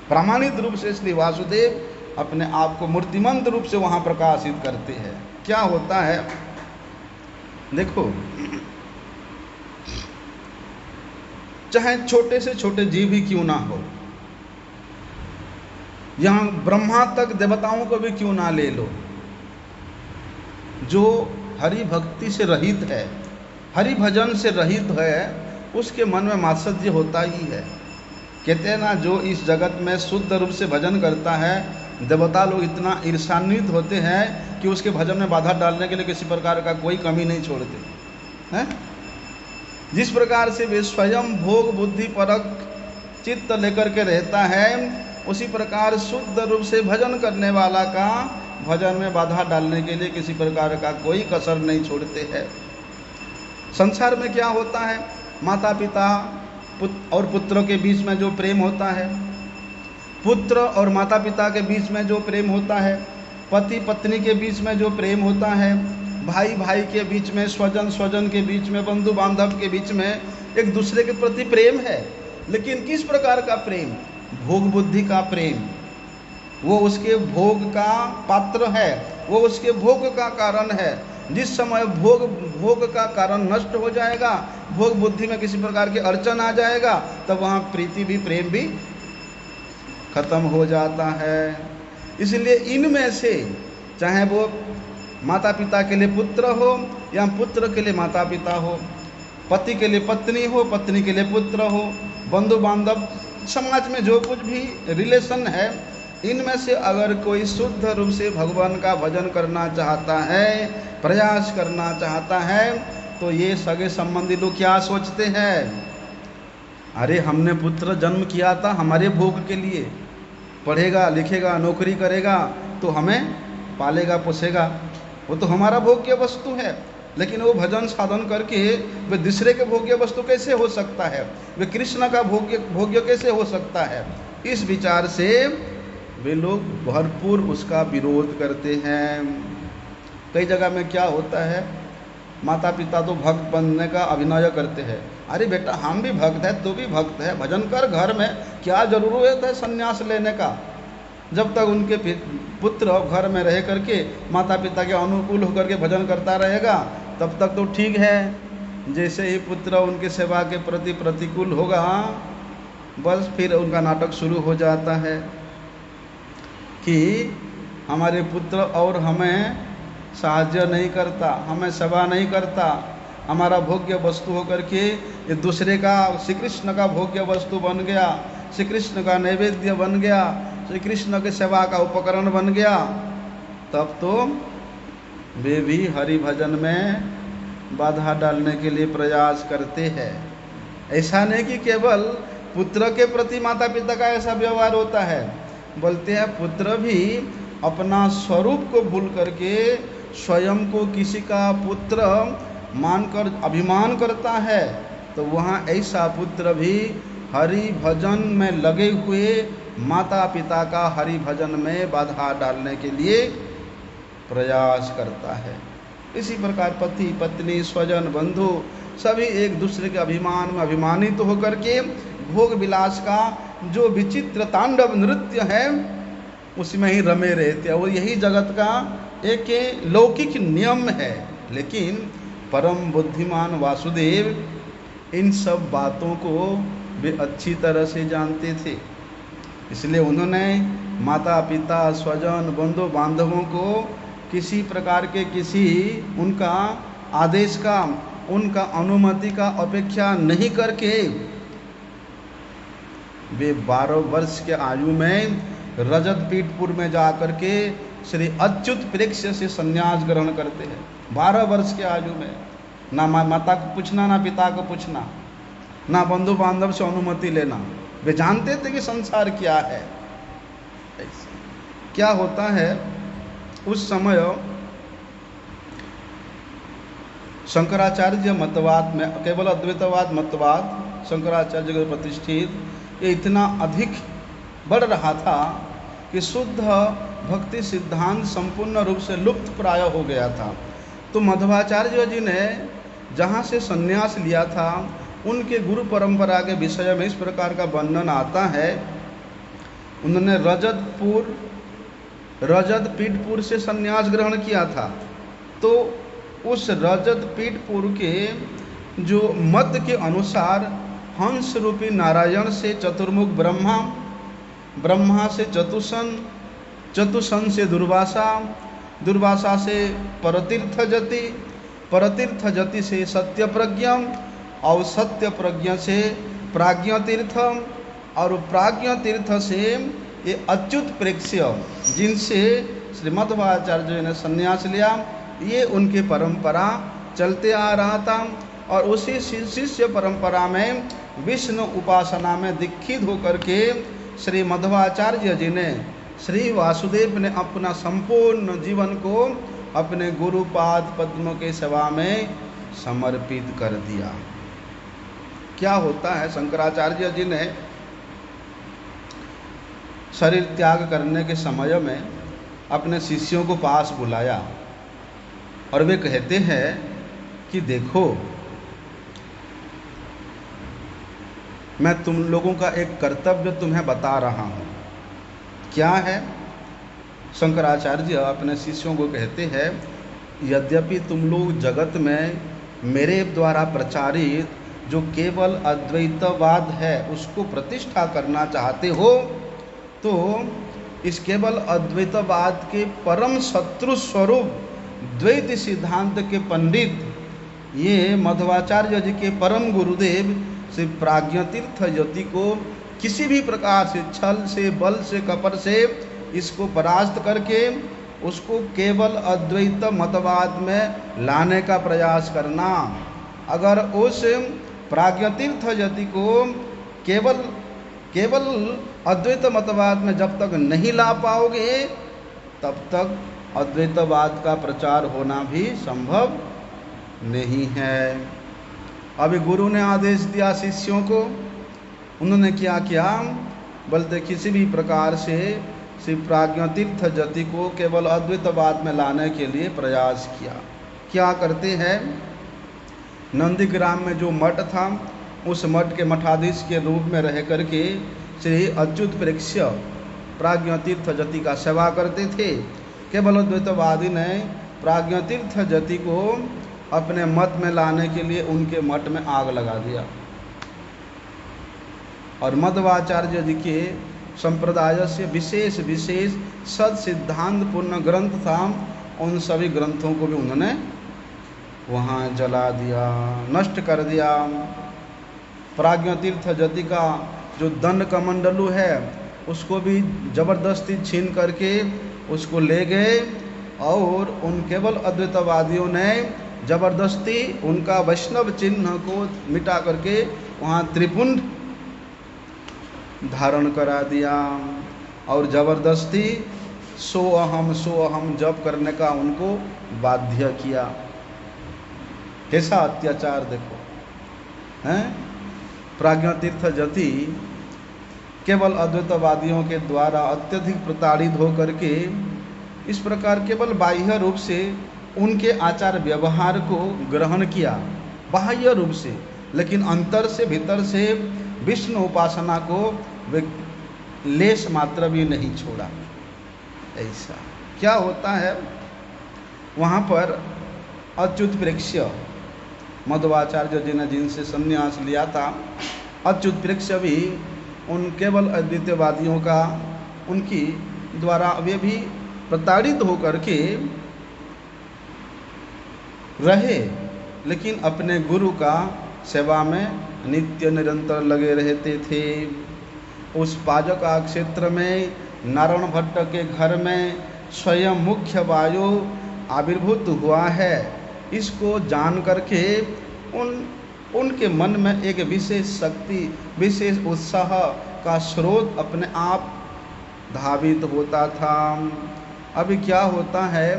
प्रमाणित रूप से श्री वासुदेव अपने आप को मूर्तिमंत रूप से वहाँ प्रकाशित करते हैं। क्या होता है देखो, चाहे छोटे से छोटे जीव ही क्यों ना हो, यहाँ ब्रह्मा तक देवताओं को भी क्यों ना ले लो, जो हरि भक्ति से रहित है, हरि भजन से रहित है, उसके मन में मात्सर्य होता ही है। कहते हैं ना, जो इस जगत में शुद्ध रूप से भजन करता है, देवता लोग इतना ईर्ष्यान्वित होते हैं कि उसके भजन में बाधा डालने के लिए किसी प्रकार का कोई कमी नहीं छोड़ते हैं। जिस प्रकार से वे स्वयं भोग बुद्धि परक चित्त लेकर के रहता है, उसी प्रकार शुद्ध रूप से भजन करने वाला का भजन में बाधा डालने के लिए किसी प्रकार का कोई कसर नहीं छोड़ते हैं। संसार में क्या होता है, माता पिता और पुत्रों के बीच में जो प्रेम होता है, पुत्र और माता पिता के बीच में जो प्रेम होता है, पति पत्नी के बीच में जो प्रेम होता है, भाई भाई के बीच में, स्वजन स्वजन के बीच में, बंधु बांधव के बीच में एक दूसरे के प्रति प्रेम है। लेकिन किस प्रकार का प्रेम? भोग बुद्धि का प्रेम। वो उसके भोग का पात्र है, वो उसके भोग का कारण है। जिस समय भोग का कारण नष्ट हो जाएगा, भोग बुद्धि में किसी प्रकार की अड़चन आ जाएगा, तब वहाँ प्रीति भी, प्रेम भी खत्म हो जाता है। इसलिए इनमें से चाहे वो माता पिता के लिए पुत्र हो या पुत्र के लिए माता पिता हो, पति के लिए पत्नी हो, पत्नी के लिए पुत्र हो, बंधु बांधव, समाज में जो कुछ भी रिलेशन है, इनमें से अगर कोई शुद्ध रूप से भगवान का भजन करना चाहता है, प्रयास करना चाहता है, तो ये सगे संबंधी लोग क्या सोचते हैं, अरे हमने पुत्र जन्म किया था हमारे भोग के लिए, पढ़ेगा लिखेगा नौकरी करेगा तो हमें पालेगा पोसेगा, वो तो हमारा भोग्य वस्तु है। लेकिन वो भजन साधन करके वे दूसरे के भोग्य वस्तु कैसे हो सकता है, वे कृष्ण का भोग्य कैसे हो सकता है। इस विचार से वे लोग भरपूर उसका विरोध करते हैं। कई जगह में क्या होता है, माता पिता तो भक्त बनने का अभिनय करते हैं, अरे बेटा हम भी भक्त है, तू भी भक्त है, भजन कर घर में, क्या जरूरत है संन्यास लेने का। जब तक उनके पुत्र घर में रह करके माता पिता के अनुकूल होकर के भजन करता रहेगा, तब तक तो ठीक है। जैसे ही पुत्र उनके सेवा के प्रति प्रतिकूल होगा, बस फिर उनका नाटक शुरू हो जाता है कि हमारे पुत्र और हमें साहाय्य नहीं करता, हमें सेवा नहीं करता, हमारा भोग्य वस्तु होकर के ये दूसरे का, श्री कृष्ण का भोग्य वस्तु बन गया, श्री कृष्ण का नैवेद्य बन गया, श्री कृष्ण के सेवा का उपकरण बन गया। तब तो वे भी हरि भजन में बाधा डालने के लिए प्रयास करते हैं। ऐसा नहीं कि केवल पुत्र के प्रति माता पिता का ऐसा व्यवहार होता है, बोलते हैं पुत्र भी अपना स्वरूप को भूल करके स्वयं को किसी का पुत्र मानकर अभिमान करता है, तो वहाँ ऐसा पुत्र भी हरि भजन में लगे हुए माता पिता का हरि भजन में बाधा डालने के लिए प्रयास करता है। इसी प्रकार पति पत्नी स्वजन बंधु सभी एक दूसरे के अभिमान में अभिमानित तो होकर के भोग विलास का जो विचित्र तांडव नृत्य है उसमें ही रमे रहते हैं। वो यही जगत का एक लौकिक नियम है। लेकिन परम बुद्धिमान वासुदेव इन सब बातों को वे अच्छी तरह से जानते थे, इसलिए उन्होंने माता पिता स्वजन बंधु बांधवों को किसी प्रकार के किसी उनका आदेश का, उनका अनुमति का अपेक्षा नहीं करके वे 12 वर्ष के आयु में रजत पीठपुर में जा कर के श्री अच्युत प्रेक्ष से संन्यास ग्रहण करते हैं। 12 वर्ष के आयु में ना माता को पूछना, ना पिता को पूछना, ना बंधु बांधव से अनुमति लेना। वे जानते थे कि संसार क्या है। क्या होता है उस समय शंकराचार्य मतवाद में, केवल अद्वैतवाद मतवाद शंकराचार्य के प्रतिष्ठित, ये इतना अधिक बढ़ रहा था कि शुद्ध भक्ति सिद्धांत संपूर्ण रूप से लुप्त प्राय हो गया था। तो मध्वाचार्य जी ने जहाँ से संन्यास लिया था उनके गुरु परंपरा के विषय में इस प्रकार का वर्णन आता है। उन्होंने रजतपीठपुर से संन्यास ग्रहण किया था। तो उस रजतपीठपुर के जो मत के अनुसार हंस रूपी नारायण से चतुर्मुख ब्रह्मा, ब्रह्मा से चतुसन, चतुसन से दुर्वासा, दुर्वासा से परतीर्थ जति, परतीर्थ जति से सत्य प्रज्ञा और सत्य प्रज्ञा से प्राज्ञ तीर्थ और प्राज्ञ तीर्थ से ये अच्युत प्रेक्ष्य जिनसे श्रीमध्वाचार्य ने संन्यास लिया, ये उनकी परंपरा चलते आ रहा था। और उसी शिष्य परंपरा में विष्णु उपासना में दीक्षित होकर के श्री मध्वाचार्य जी ने, श्री वासुदेव ने अपना संपूर्ण जीवन को अपने गुरुपाद पद्म के सेवा में समर्पित कर दिया। क्या होता है, शंकराचार्य जी ने शरीर त्याग करने के समय में अपने शिष्यों को पास बुलाया और वे कहते हैं कि देखो, मैं तुम लोगों का एक कर्तव्य तुम्हें बता रहा हूँ। क्या है? शंकराचार्य अपने शिष्यों को कहते हैं, यद्यपि तुम लोग जगत में मेरे द्वारा प्रचारित जो केवल अद्वैतवाद है उसको प्रतिष्ठा करना चाहते हो, तो इस केवल अद्वैतवाद के परम शत्रु स्वरूप द्वैत सिद्धांत के पंडित ये मध्वाचार्य जी के परम गुरुदेव श्री प्राज्ञतीर्थ यति को किसी भी प्रकार से छल से, बल से, कपट से इसको परास्त करके उसको केवल अद्वैत मतवाद में लाने का प्रयास करना। अगर उस प्राज्ञतीर्थ यति को केवल अद्वैत मतवाद में जब तक नहीं ला पाओगे तब तक अद्वैतवाद का प्रचार होना भी संभव नहीं है। अभी गुरु ने आदेश दिया शिष्यों को, उन्होंने क्या किया, बोलते किसी भी प्रकार से श्री प्राज्ञतीर्थ यति को केवल अद्वैतवाद में लाने के लिए प्रयास किया। क्या करते हैं, नंदीग्राम में जो मठ था उस मठ के मठाधीश के रूप में रह करके श्री अच्युत प्रेक्ष्य प्राज्ञतीर्थ यति का सेवा करते थे। केवल अद्वैतवादी ने प्राज्ञतीर्थ यति को अपने मत में लाने के लिए उनके मठ में आग लगा दिया। और मध्वाचार्य जी के संप्रदाय से विशेष विशेष सद सिद्धांत पूर्ण ग्रंथ था, उन सभी ग्रंथों को भी उन्होंने वहाँ जला दिया, नष्ट कर दिया। प्राज्ञतीर्थ यति का जो दंड कमंडलू है उसको भी जबरदस्ती छीन करके उसको ले गए और उन केवल अद्वैतवादियों ने जबरदस्ती उनका वैष्णव चिन्ह को मिटा करके वहाँ त्रिपुंड धारण करा दिया और जबरदस्ती सो अहम जप करने का उनको बाध्य किया। कैसा अत्याचार देखो हैं। प्राज्ञतीर्थ यति केवल अद्वैतवादियों के द्वारा अत्यधिक प्रताड़ित होकर के इस प्रकार केवल बाह्य रूप से उनके आचार व्यवहार को ग्रहण किया, बाह्य रूप से, लेकिन अंतर से भीतर से विष्णु उपासना को वे लेश मात्र भी नहीं छोड़ा। ऐसा क्या होता है, वहाँ पर अच्युत प्रेक्ष्य मध्वाचार्य जी ने जिनसे संन्यास लिया था, अच्युत प्रेक्ष्य भी उन केवल अद्वैतवादियों का उनकी द्वारा वे भी प्रताड़ित होकर के रहे, लेकिन अपने गुरु का सेवा में नित्य निरंतर लगे रहते थे। उस पाजका क्षेत्र में नारायण भट्ट के घर में स्वयं मुख्य वायु आविर्भूत हुआ है। इसको जान करके उनके मन में एक विशेष शक्ति, विशेष उत्साह का स्रोत अपने आप धावित होता था। अभी क्या होता है,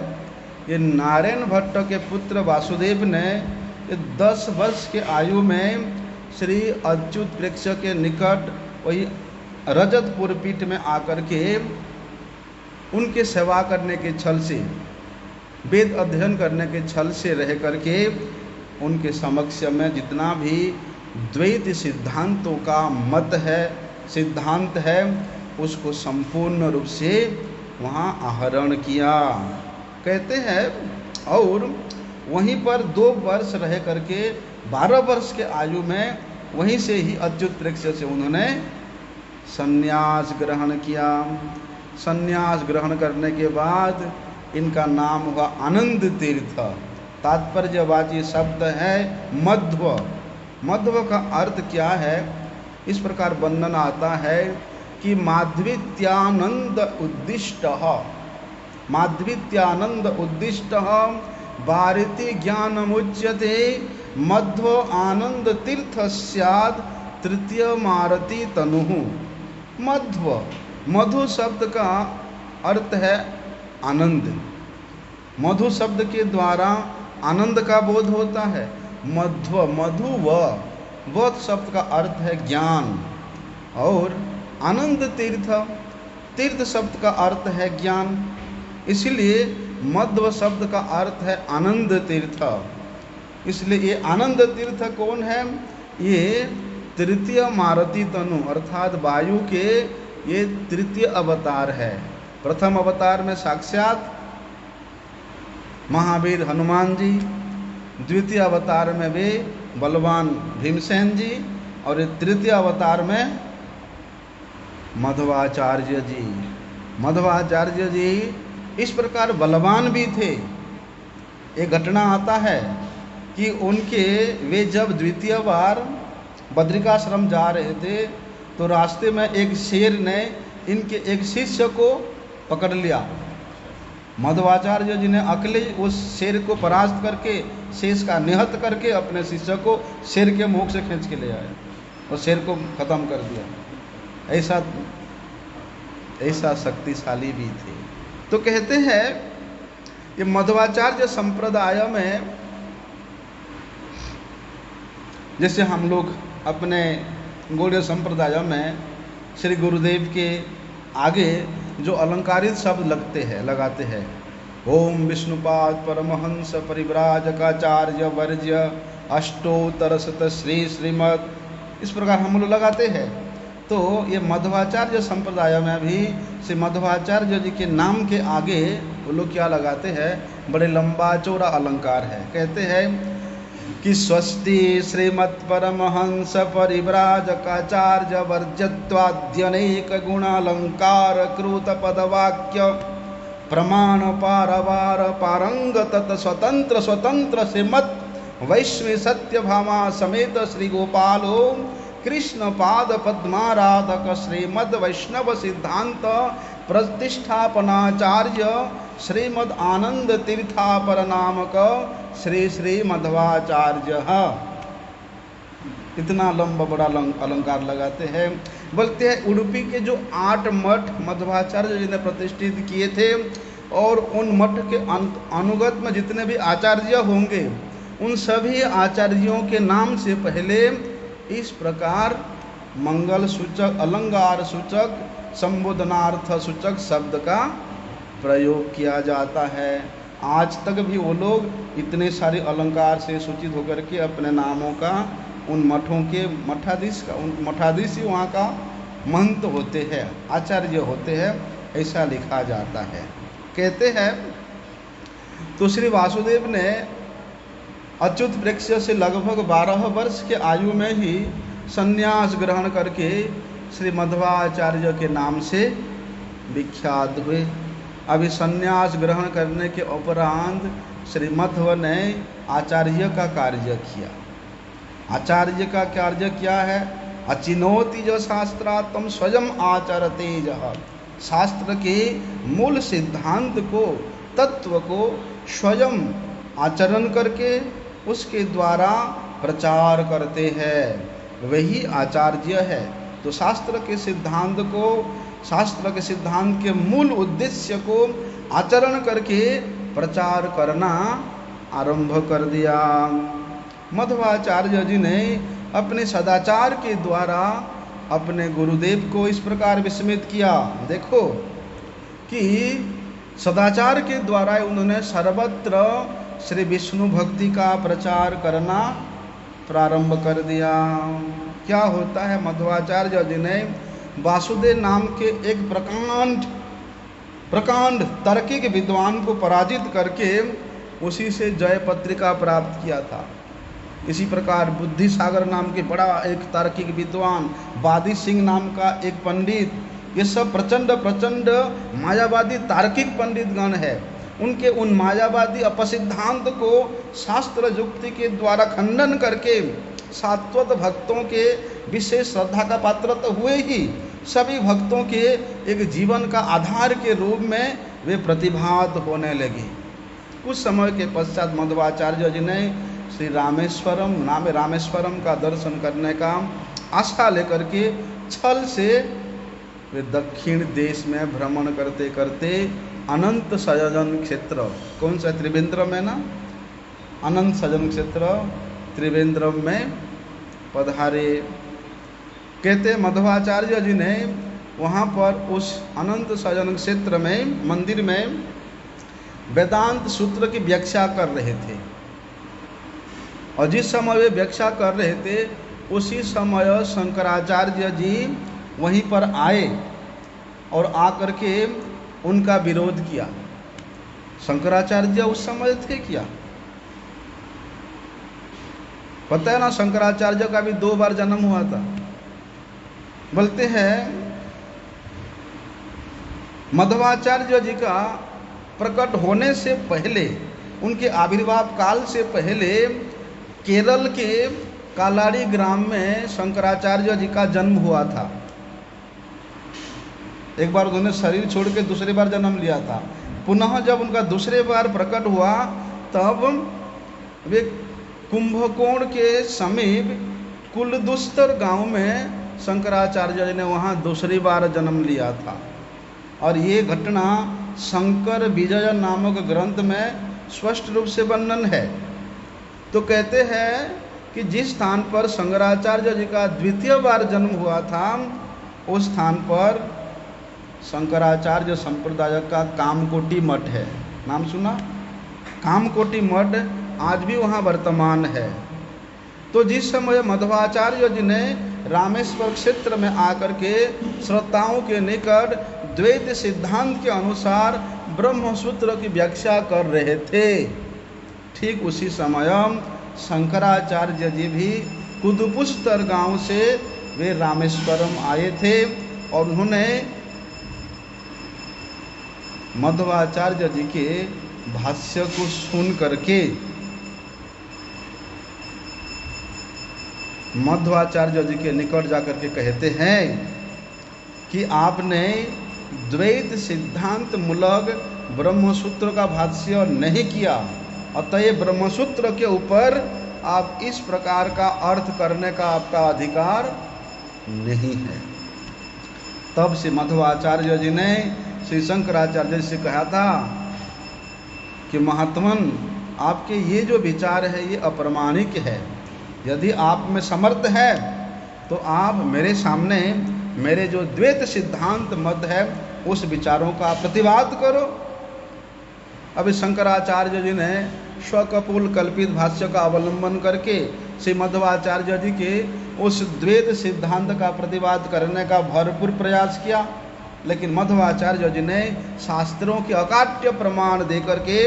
ये नारायण भट्ट के पुत्र वासुदेव ने 10 वर्ष के आयु में श्री अच्युत प्रेक्ष्य के निकट वही रजतपुर पीठ में आकर के उनके सेवा करने के छल से, वेद अध्ययन करने के छल से रह करके उनके समक्ष में जितना भी द्वैत सिद्धांतों का मत है, सिद्धांत है, उसको संपूर्ण रूप से वहाँ आहरण किया। कहते हैं और वहीं पर 2 वर्ष रह करके 12 वर्ष के आयु में वहीं से ही अच्युत प्रेक्ष्य से उन्होंने संन्यास ग्रहण किया। संन्यास ग्रहण करने के बाद इनका नाम हुआ आनंद तीर्थ। तात्पर्यवाची शब्द है मध्व। मध्व का अर्थ क्या है? इस प्रकार वर्णन आता है कि माध्वित्यानंद उद्दिष्ट, माध्वित्यानंद उद्दिष्ट वारिति ज्ञानमुच्यते मध्व आनंद तीर्थ स्याद तृतीय मारती तनुः। मध्व, मधु शब्द का अर्थ है आनंद। मधु शब्द के द्वारा आनंद का बोध होता है। मध्व, मधु व शब्द का अर्थ है ज्ञान। और आनंद तीर्थ, तीर्थ शब्द का अर्थ है ज्ञान, इसलिए मध्व शब्द का अर्थ है आनंद तीर्थ। इसलिए ये आनंद तीर्थ कौन है? ये तृतीय मारुति तनु अर्थात वायु के ये तृतीय अवतार है। प्रथम अवतार में साक्षात महावीर हनुमान जी, द्वितीय अवतार में वे बलवान भीमसेन जी, और तृतीय अवतार में मध्वाचार्य जी। मध्वाचार्य जी इस प्रकार बलवान भी थे। एक घटना आता है कि उनके वे जब द्वितीय बार बद्रिकाश्रम जा रहे थे तो रास्ते में एक शेर ने इनके एक शिष्य को पकड़ लिया। मध्वाचार्य जी ने अकेले उस शेर को परास्त करके, शेष का निहत करके अपने शिष्य को शेर के मुख से खींच के ले आए और शेर को खत्म कर दिया। ऐसा शक्तिशाली भी थे। तो कहते हैं कि मध्वाचार्य संप्रदाय में जैसे हम लोग अपने गौड़ीय संप्रदाय में श्री गुरुदेव के आगे जो अलंकारित शब्द लगाते हैं, ओम विष्णुपाद परमहंस परिव्राजकाचार्य वर्ज्य अष्टोत्तर शत श्री श्रीमद, इस प्रकार हम लोग लगाते हैं। तो ये मध्वाचार्य संप्रदाय में भी श्री मध्वाचार्य जी के नाम के आगे वो लोग क्या लगाते हैं? बड़े लंबा चौड़ा अलंकार है। कहते हैं कि स्वस्ति श्रीमत् परमहंस परिव्राजकाचार्य वर्जत्वाद्यनेक गुणालंकार कृत पदवाक्य प्रमाण पारवार पारंग तत् स्वतंत्र स्वतंत्र श्रीमत् वैष्णवी सत्यभामा समेत श्री गोपालो कृष्ण पाद पद्माराधक श्रीमद वैष्णव सिद्धांत प्रतिष्ठापनाचार्य श्रीमद आनंद तीर्थापर नामक श्री श्री मध्वाचार्य। इतना लंबा बड़ा अलंकार लगाते हैं। बोलते हैं उडुपी के जो 8 मठ मध्वाचार्य जी ने प्रतिष्ठित किए थे और उन मठ के अनुगत में जितने भी आचार्य होंगे उन सभी आचार्यों के नाम से पहले इस प्रकार मंगल सूचक, अलंकार सूचक, संबोधनार्थ सूचक शब्द का प्रयोग किया जाता है। आज तक भी वो लोग इतने सारे अलंकार से सूचित होकर के अपने नामों का उन मठों के मठाधीश ही वहाँ का महंत होते हैं, आचार्य होते हैं, ऐसा लिखा जाता है। कहते हैं तो श्री वासुदेव ने अच्युत प्रेक्ष्य से लगभग 12 वर्ष के आयु में ही संन्यास ग्रहण करके श्री मध्वाचार्य के नाम से विख्यात हुए। अभी संन्यास ग्रहण करने के उपरांत श्री मध्व ने आचार्य का कार्य किया। आचार्य का कार्य क्या है? अचिनोति जो शास्त्रात्म स्वयं आचरते जह, शास्त्र के मूल सिद्धांत को, तत्व को स्वयं आचरण करके उसके द्वारा प्रचार करते हैं, वही आचार्य है। तो शास्त्र के सिद्धांत को, शास्त्र के सिद्धांत के मूल उद्देश्य को आचरण करके प्रचार करना आरंभ कर दिया। मध्वाचार्य जी ने अपने सदाचार के द्वारा अपने गुरुदेव को इस प्रकार विस्मित किया। देखो कि सदाचार के द्वारा उन्होंने सर्वत्र श्री विष्णु भक्ति का प्रचार करना प्रारंभ कर दिया। क्या होता है, मध्वाचार्य जी ने वासुदेव नाम के एक प्रकांड तार्किक विद्वान को पराजित करके उसी से जय पत्रिका प्राप्त किया था। इसी प्रकार बुद्धि सागर नाम के बड़ा एक तार्किक विद्वान, वादी सिंह नाम का एक पंडित, ये सब प्रचंड मायावादी तार्किक पंडित गण है। उनके उन मायावादी अपसिद्धांत को शास्त्र युक्ति के द्वारा खंडन करके सात्वत भक्तों के विशेष श्रद्धा का पात्र तो हुए ही, सभी भक्तों के एक जीवन का आधार के रूप में वे प्रतिभात होने लगे। कुछ समय के पश्चात मध्वाचार्य जी ने श्री रामेश्वरम का दर्शन करने का आशा लेकर के छल से वे दक्षिण देश में भ्रमण करते करते अनंत सजन क्षेत्र, कौन सा, त्रिवेंद्रम है ना, अनंत सजन क्षेत्र त्रिवेंद्रम में पधारे। कहते मध्वाचार्य जी ने वहाँ पर उस अनंत सजन क्षेत्र में मंदिर में वेदांत सूत्र की व्याख्या कर रहे थे, और जिस समय वे व्याख्या कर रहे थे उसी समय शंकराचार्य जी वहीं पर आए और आकर के उनका विरोध किया। शंकराचार्य उस समय थे क्या, पता है ना, शंकराचार्य का भी 2 बार जन्म हुआ था। बोलते हैं मध्वाचार्य जी का प्रकट होने से पहले, उनके आविर्भाव काल से पहले केरल के कालाड़ी ग्राम में शंकराचार्य जी का जन्म हुआ था। एक बार उन्होंने शरीर छोड़ के दूसरी बार जन्म लिया था। पुनः जब उनका दूसरे बार प्रकट हुआ तब वे कुंभकोण के समीप कुलदुस्तर गांव में शंकराचार्य जी ने वहाँ दूसरी बार जन्म लिया था। और ये घटना शंकर विजय नामक ग्रंथ में स्पष्ट रूप से वर्णन है। तो कहते हैं कि जिस स्थान पर शंकराचार्य जी का द्वितीय बार जन्म हुआ था उस स्थान पर शंकराचार्य संप्रदाय का कामकोटि मठ है। नाम सुना? कामकोटि मठ आज भी वहाँ वर्तमान है। तो जिस समय मध्वाचार्य जी ने रामेश्वर क्षेत्र में आकर के श्रोताओं के निकट द्वैत सिद्धांत के अनुसार ब्रह्मसूत्र की व्याख्या कर रहे थे, ठीक उसी समय शंकराचार्य जी भी कुदपुस्तर गांव से वे रामेश्वरम आए थे और उन्होंने मध्वाचार्य जी के भाष्य को सुन करके मध्वाचार्य जी के निकट जाकर के कहते हैं कि आपने द्वैत सिद्धांत मूलक ब्रह्मसूत्र का भाष्य नहीं किया, अतएव ब्रह्मसूत्र के ऊपर आप इस प्रकार का अर्थ करने का आपका अधिकार नहीं है। तब से मध्वाचार्य जी ने श्री शंकराचार्य जी से कहा था कि महात्मन, आपके ये जो विचार है ये अप्रमाणिक है। यदि आप में समर्थ है तो आप मेरे सामने मेरे जो द्वैत सिद्धांत मत है उस विचारों का प्रतिवाद करो। अभी शंकराचार्य जी ने स्वकपोल कल्पित भाष्य का अवलंबन करके श्री मध्वाचार्य जी के उस द्वैत सिद्धांत का प्रतिवाद करने का भरपूर प्रयास किया, लेकिन मध्वाचार्य जी ने शास्त्रों के अकाट्य प्रमाण देकर के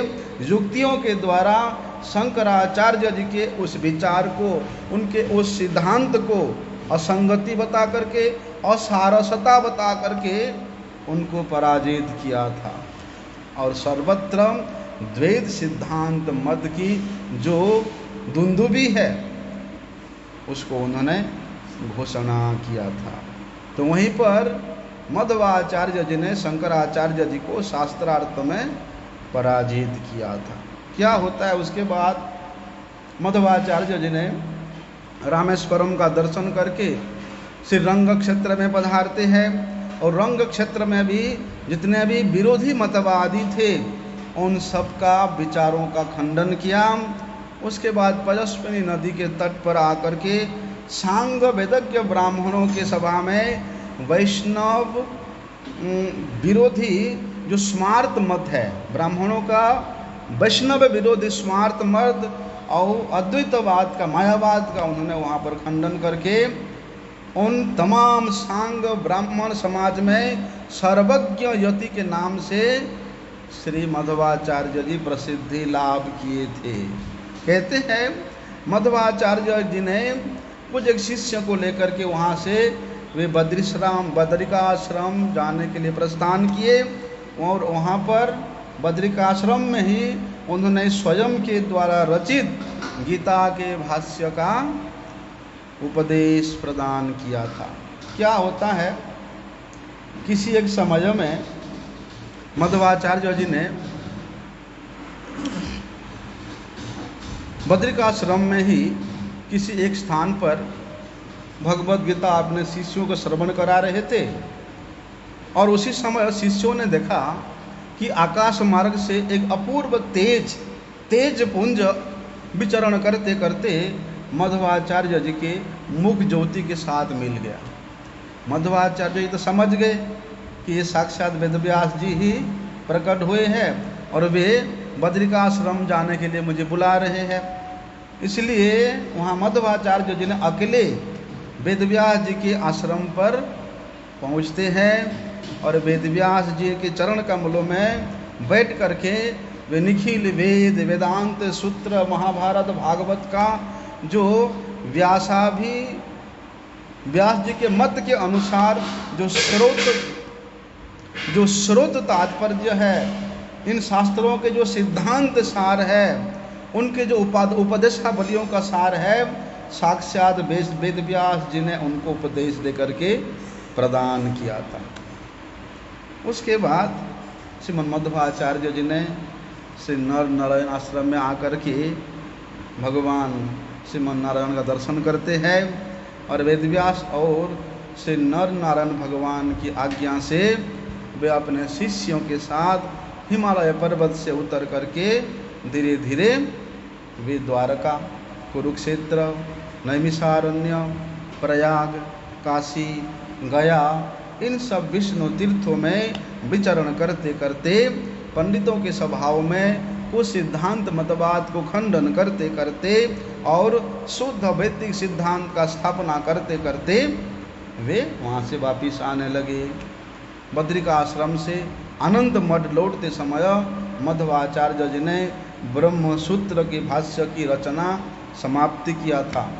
युक्तियों के द्वारा शंकराचार्य जी के उस विचार को, उनके उस सिद्धांत को असंगति बता करके, असारसता बता करके उनको पराजित किया था। और सर्वत्र द्वैत सिद्धांत मत की जो दुंदुभी है उसको उन्होंने घोषणा किया था। तो वहीं पर मध्वाचार्य जी ने शंकराचार्य जी को शास्त्रार्थ में पराजित किया था। क्या होता है उसके बाद मध्वाचार्य जी ने रामेश्वरम का दर्शन करके श्री रंग क्षेत्र में पधारते हैं और रंग क्षेत्र में भी जितने भी विरोधी मतवादी थे उन सब का विचारों का खंडन किया। उसके बाद पयस्विनी नदी के तट पर आकर के सांग वेदज्ञ ब्राह्मणों के सभा में वैष्णव विरोधी जो स्मार्त मत है, ब्राह्मणों का वैष्णव विरोधी स्मार्त मत और अद्वैतवाद का, मायावाद का उन्होंने वहाँ पर खंडन करके उन तमाम सांग ब्राह्मण समाज में सर्वज्ञ यति के नाम से श्री मध्वाचार्य जी प्रसिद्धि लाभ किए थे। कहते हैं मध्वाचार्य जी ने कुछ एक शिष्य को लेकर के वहाँ से वे बद्रिकाश्रम जाने के लिए प्रस्थान किए और वहाँ पर बद्रिकाश्रम में ही उन्होंने स्वयं के द्वारा रचित गीता के भाष्य का उपदेश प्रदान किया था। क्या होता है, किसी एक समय में मध्वाचार्य जी ने बद्रिकाश्रम में ही किसी एक स्थान पर भगवत गीता अपने शिष्यों को श्रवण करा रहे थे और उसी समय शिष्यों ने देखा कि आकाश मार्ग से एक अपूर्व तेज पुंज विचरण करते करते मध्वाचार्य जी के मुख ज्योति के साथ मिल गया। मध्वाचार्य जी तो समझ गए कि ये साक्षात वेदव्यास जी ही प्रकट हुए हैं और वे बद्रिकाश्रम जाने के लिए मुझे बुला रहे हैं। इसलिए वहाँ मध्वाचार्य जी ने अकेले वेदव्यास जी के आश्रम पर पहुँचते हैं और वेदव्यास जी के चरण कमलों में बैठ करके वे निखिल वेद वेदांत सूत्र महाभारत भागवत का जो व्यास जी के मत के अनुसार जो स्रोत तात्पर्य है, इन शास्त्रों के जो सिद्धांत सार है, उनके जो उपदेशावलियों का सार है, साक्षात वेदव्यास जी ने उनको उपदेश दे करके प्रदान किया था। उसके बाद श्रीमद् मध्वाचार्य जी ने श्री नर नारायण आश्रम में आकर के भगवान श्रीमद् नारायण का दर्शन करते हैं और वेदव्यास और श्री नर नारायण भगवान की आज्ञा से वे अपने शिष्यों के साथ हिमालय पर्वत से उतर करके धीरे धीरे वे द्वारका, कुरुक्षेत्र, नैमिषारण्य, प्रयाग, काशी, गया, इन सब विष्णु तीर्थों में विचरण करते करते पंडितों के स्वभाव में उस सिद्धांत मतवाद को खंडन करते करते और शुद्ध वैदिक सिद्धांत का स्थापना करते करते वे वहाँ से वापिस आने लगे। बद्रिका आश्रम से अनंत मठ लौटते समय मध्वाचार्य जी ने ब्रह्म सूत्र के भाष्य की रचना समाप्ति किया था।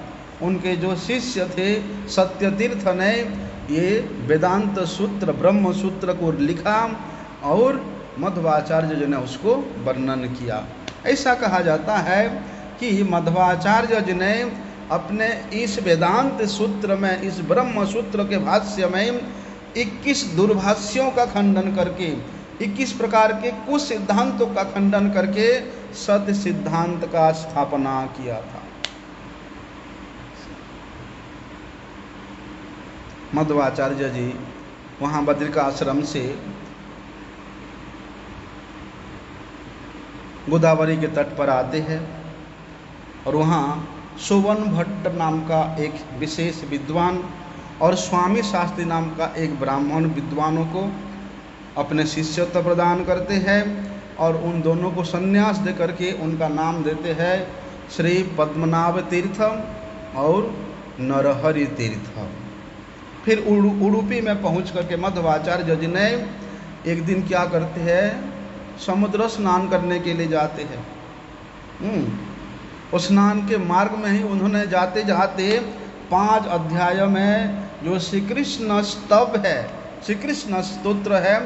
उनके जो शिष्य थे सत्यतीर्थ ने ये वेदांत सूत्र ब्रह्म सूत्र को लिखा और मध्वाचार्य जी ने उसको वर्णन किया। ऐसा कहा जाता है कि मध्वाचार्य जी ने अपने इस वेदांत सूत्र में, इस ब्रह्म सूत्र के भाष्य में 21 दुर्भाष्यों का खंडन करके, 21 प्रकार के कुछ सिद्धांतों का खंडन करके सत्य सिद्धांत का स्थापना किया था। मध्वाचार्य जी वहाँ बद्रिका आश्रम से गोदावरी के तट पर आते हैं और वहाँ सुवन भट्ट नाम का एक विशेष विद्वान और स्वामी शास्त्री नाम का एक ब्राह्मण विद्वानों को अपने शिष्यत्व प्रदान करते हैं और उन दोनों को संन्यास दे करके उनका नाम देते हैं श्री पद्मनाभ तीर्थ और नरहरि तीर्थ। फिर उडुपी में पहुंच करके मध्वाचार्य जी ने एक दिन क्या करते हैं, समुद्र स्नान करने के लिए जाते हैं। उस स्नान के मार्ग में ही उन्होंने जाते जाते 5 अध्याय में जो श्री कृष्ण स्तव है, श्री कृष्ण स्तोत्र है,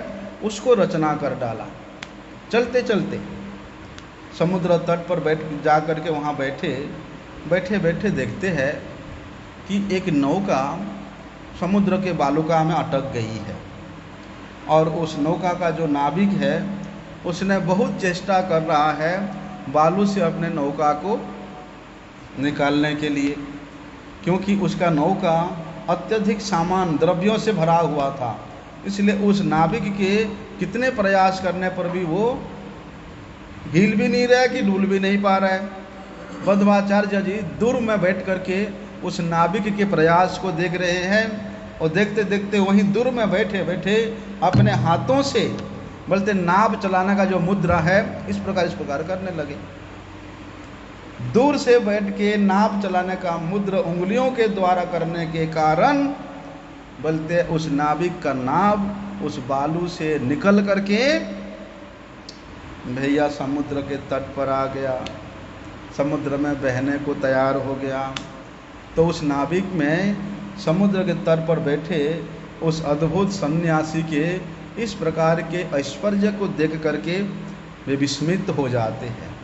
उसको रचना कर डाला। चलते चलते समुद्र तट पर बैठ जा कर के वहाँ बैठे देखते हैं कि एक नौका समुद्र के बालुका में अटक गई है और उस नौका का जो नाविक है उसने बहुत चेष्टा कर रहा है बालू से अपने नौका को निकालने के लिए, क्योंकि उसका नौका अत्यधिक सामान द्रव्यों से भरा हुआ था। इसलिए उस नाविक के कितने प्रयास करने पर भी वो हिल भी नहीं रहा कि डूल भी नहीं पा रहा है। मध्वाचार्य जी दूर में बैठ करके उस नाविक के प्रयास को देख रहे हैं और देखते देखते वहीं दूर में बैठे बैठे अपने हाथों से बोलते नाव चलाने का जो मुद्रा है इस प्रकार करने लगे। दूर से बैठ के नाव चलाने का मुद्रा उंगलियों के द्वारा करने के कारण बोलते उस नाविक का नाव उस बालू से निकल करके भैया समुद्र के तट पर आ गया, समुद्र में बहने को तैयार हो गया। तो उस नाविक में समुद्र के तट पर बैठे उस अद्भुत सन्यासी के इस प्रकार के ऐश्वर्य को देख करके वे विस्मित हो जाते हैं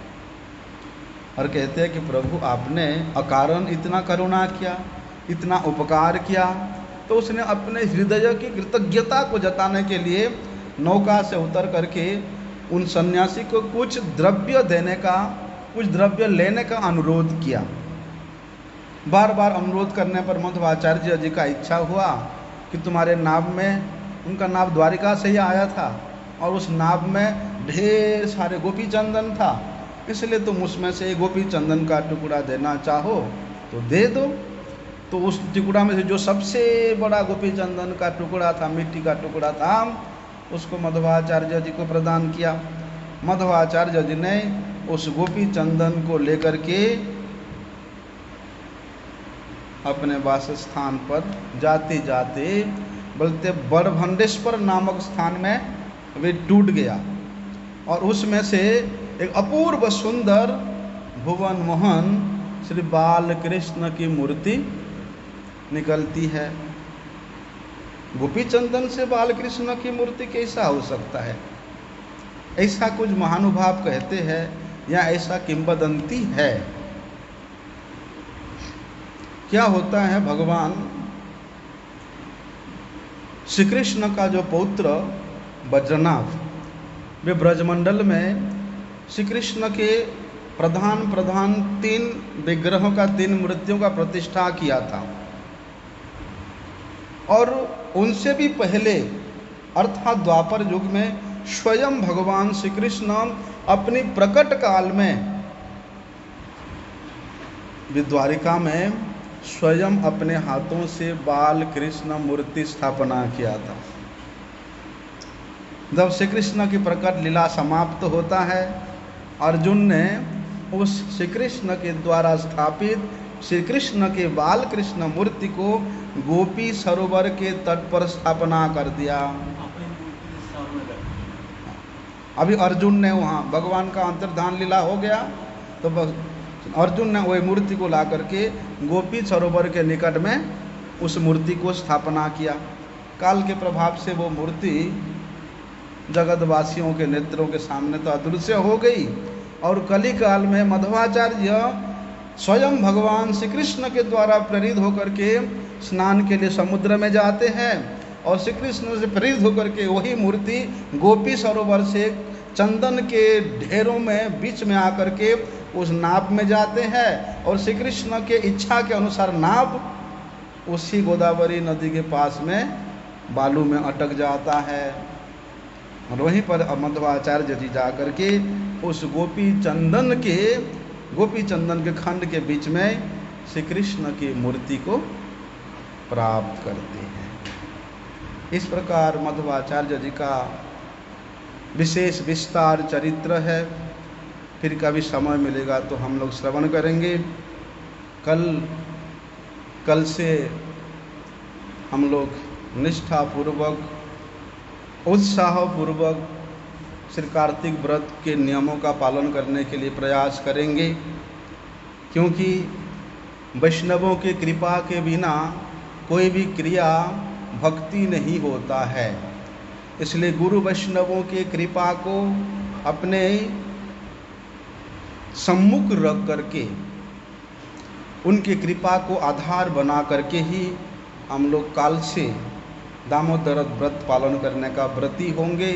और कहते हैं कि प्रभु आपने अकारण इतना करुणा किया, इतना उपकार किया। तो उसने अपने हृदय की कृतज्ञता को जताने के लिए नौका से उतर करके उन सन्यासी को कुछ द्रव्य देने का, कुछ द्रव्य लेने का अनुरोध किया। बार बार अनुरोध करने पर मध्वाचार्य जी का इच्छा हुआ कि तुम्हारे नाव में, उनका नाव द्वारिका से ही आया था और उस नाव में ढेर सारे गोपी चंदन था, इसलिए तुम उसमें से गोपी चंदन का टुकड़ा देना चाहो तो दे दो। तो उस टुकड़ा में से जो सबसे बड़ा गोपी चंदन का टुकड़ा था, मिट्टी का टुकड़ा था, उसको मध्वाचार्य जी को प्रदान किया। मध्वाचार्य जी ने उस गोपी चंदन को लेकर के अपने वासस्थान पर जाते जाते बोलते बड़भंडेश्वर नामक स्थान में वे टूट गया और उसमें से एक अपूर्व सुंदर भुवन मोहन श्री बाल कृष्ण की मूर्ति निकलती है। गोपी चंदन से बाल कृष्ण की मूर्ति कैसा हो सकता है? ऐसा कुछ महानुभाव कहते हैं या ऐसा किंवदंती है। क्या होता है, भगवान श्री कृष्ण का जो पौत्र बज्रनाथ, वे ब्रजमंडल में श्री कृष्ण के प्रधान 3 विग्रहों का, 3 मूर्तियों का प्रतिष्ठा किया था। और उनसे भी पहले अर्थात द्वापर युग में स्वयं भगवान श्री कृष्ण अपनी प्रकट काल में द्वारिका में स्वयं अपने हाथों से बाल कृष्ण मूर्ति स्थापना किया था। जब श्री कृष्ण की प्रकट लीला समाप्त होता है, अर्जुन ने उस श्री कृष्ण के द्वारा स्थापित श्री कृष्ण के बाल कृष्ण मूर्ति को गोपी सरोवर के तट पर स्थापना कर दिया। अभी अर्जुन ने वहाँ भगवान का अंतर्धान लीला हो गया तो अर्जुन ने वही मूर्ति को ला करके गोपी सरोवर के निकट में उस मूर्ति को स्थापना किया। काल के प्रभाव से वो मूर्ति जगतवासियों के नेत्रों के सामने तो अदृश्य हो गई और कली काल में मध्वाचार्य स्वयं भगवान श्री कृष्ण के द्वारा प्रेरित होकर के स्नान के लिए समुद्र में जाते हैं और श्री कृष्ण से प्रेरित होकर के वही मूर्ति गोपी सरोवर से चंदन के ढेरों में बीच में आकर के उस नाव में जाते हैं और श्री कृष्ण के इच्छा के अनुसार नाव उसी गोदावरी नदी के पास में बालू में अटक जाता है और वहीं पर मध्वाचार्य जी जा कर के उस गोपी चंदन के खंड के बीच में श्री कृष्ण की मूर्ति को प्राप्त करते हैं। इस प्रकार मध्वाचार्य जी का विशेष विस्तार चरित्र है। फिर कभी समय मिलेगा तो हम लोग श्रवण करेंगे। कल से हम लोग निष्ठापूर्वक, उत्साहपूर्वक श्री कार्तिक व्रत के नियमों का पालन करने के लिए प्रयास करेंगे, क्योंकि वैष्णवों की कृपा के बिना कोई भी क्रिया भक्ति नहीं होता है। इसलिए गुरु वैष्णवों की कृपा को अपने सम्मुख रख करके उनकी कृपा को आधार बना करके ही हम लोग काल से दामोदर व्रत पालन करने का व्रती होंगे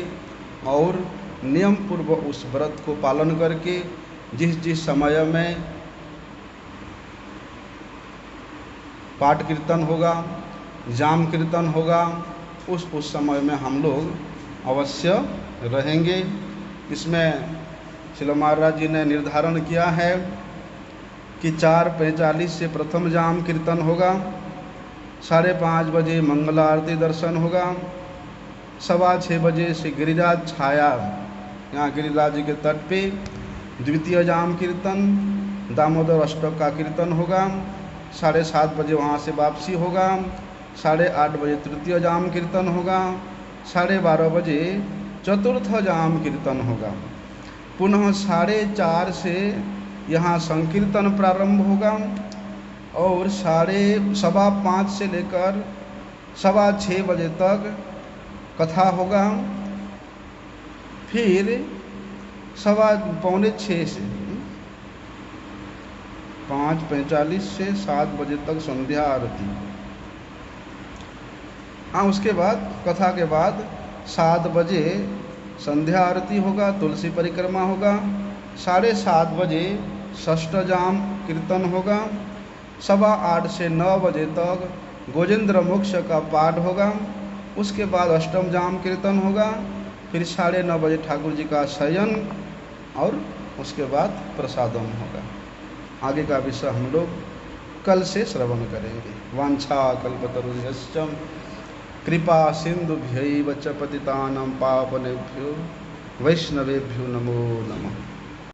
और नियम पूर्व उस व्रत को पालन करके जिस समय में पाठ कीर्तन होगा, जाम कीर्तन होगा, उस समय में हम लोग अवश्य रहेंगे। इसमें श्रील महाराज जी ने निर्धारण किया है कि 4:45 से प्रथम जाम कीर्तन होगा, 5:30 बजे मंगल आरती दर्शन होगा 6:15 बजे से गिरिराज छाया, यहाँ गिरिराज जी के तट पे द्वितीय जाम कीर्तन, दामोदर अष्टक का कीर्तन होगा। 7:30 बजे वहाँ से वापसी होगा। 8:30 बजे तृतीय जाम कीर्तन होगा। 12:30 बजे चतुर्थ जाम कीर्तन होगा। पुनः 4:30 से यहाँ संकीर्तन प्रारंभ होगा और 5:15 से लेकर 6:15 बजे तक कथा होगा। फिर 5:45 से 5:45 से 7 बजे तक संध्या आरती। हाँ, उसके बाद कथा के बाद 7 बजे संध्या आरती होगा, तुलसी परिक्रमा होगा। 7:30 बजे षष्ठ जाम कीर्तन होगा। 8:15 से 9 बजे तक गोजेंद्र मोक्ष का पाठ होगा। उसके बाद अष्टम जाम कीर्तन होगा। फिर 9:30 बजे ठाकुर जी का शयन और उसके बाद प्रसादम होगा। आगे का विषय हम लोग कल से श्रवण करेंगे। वांछा कल्पतरुभ्यश्च कृपा सिंधुभ्यैव च पतितानां पावनेभ्यो वैष्णवेभ्यो नमो नमः।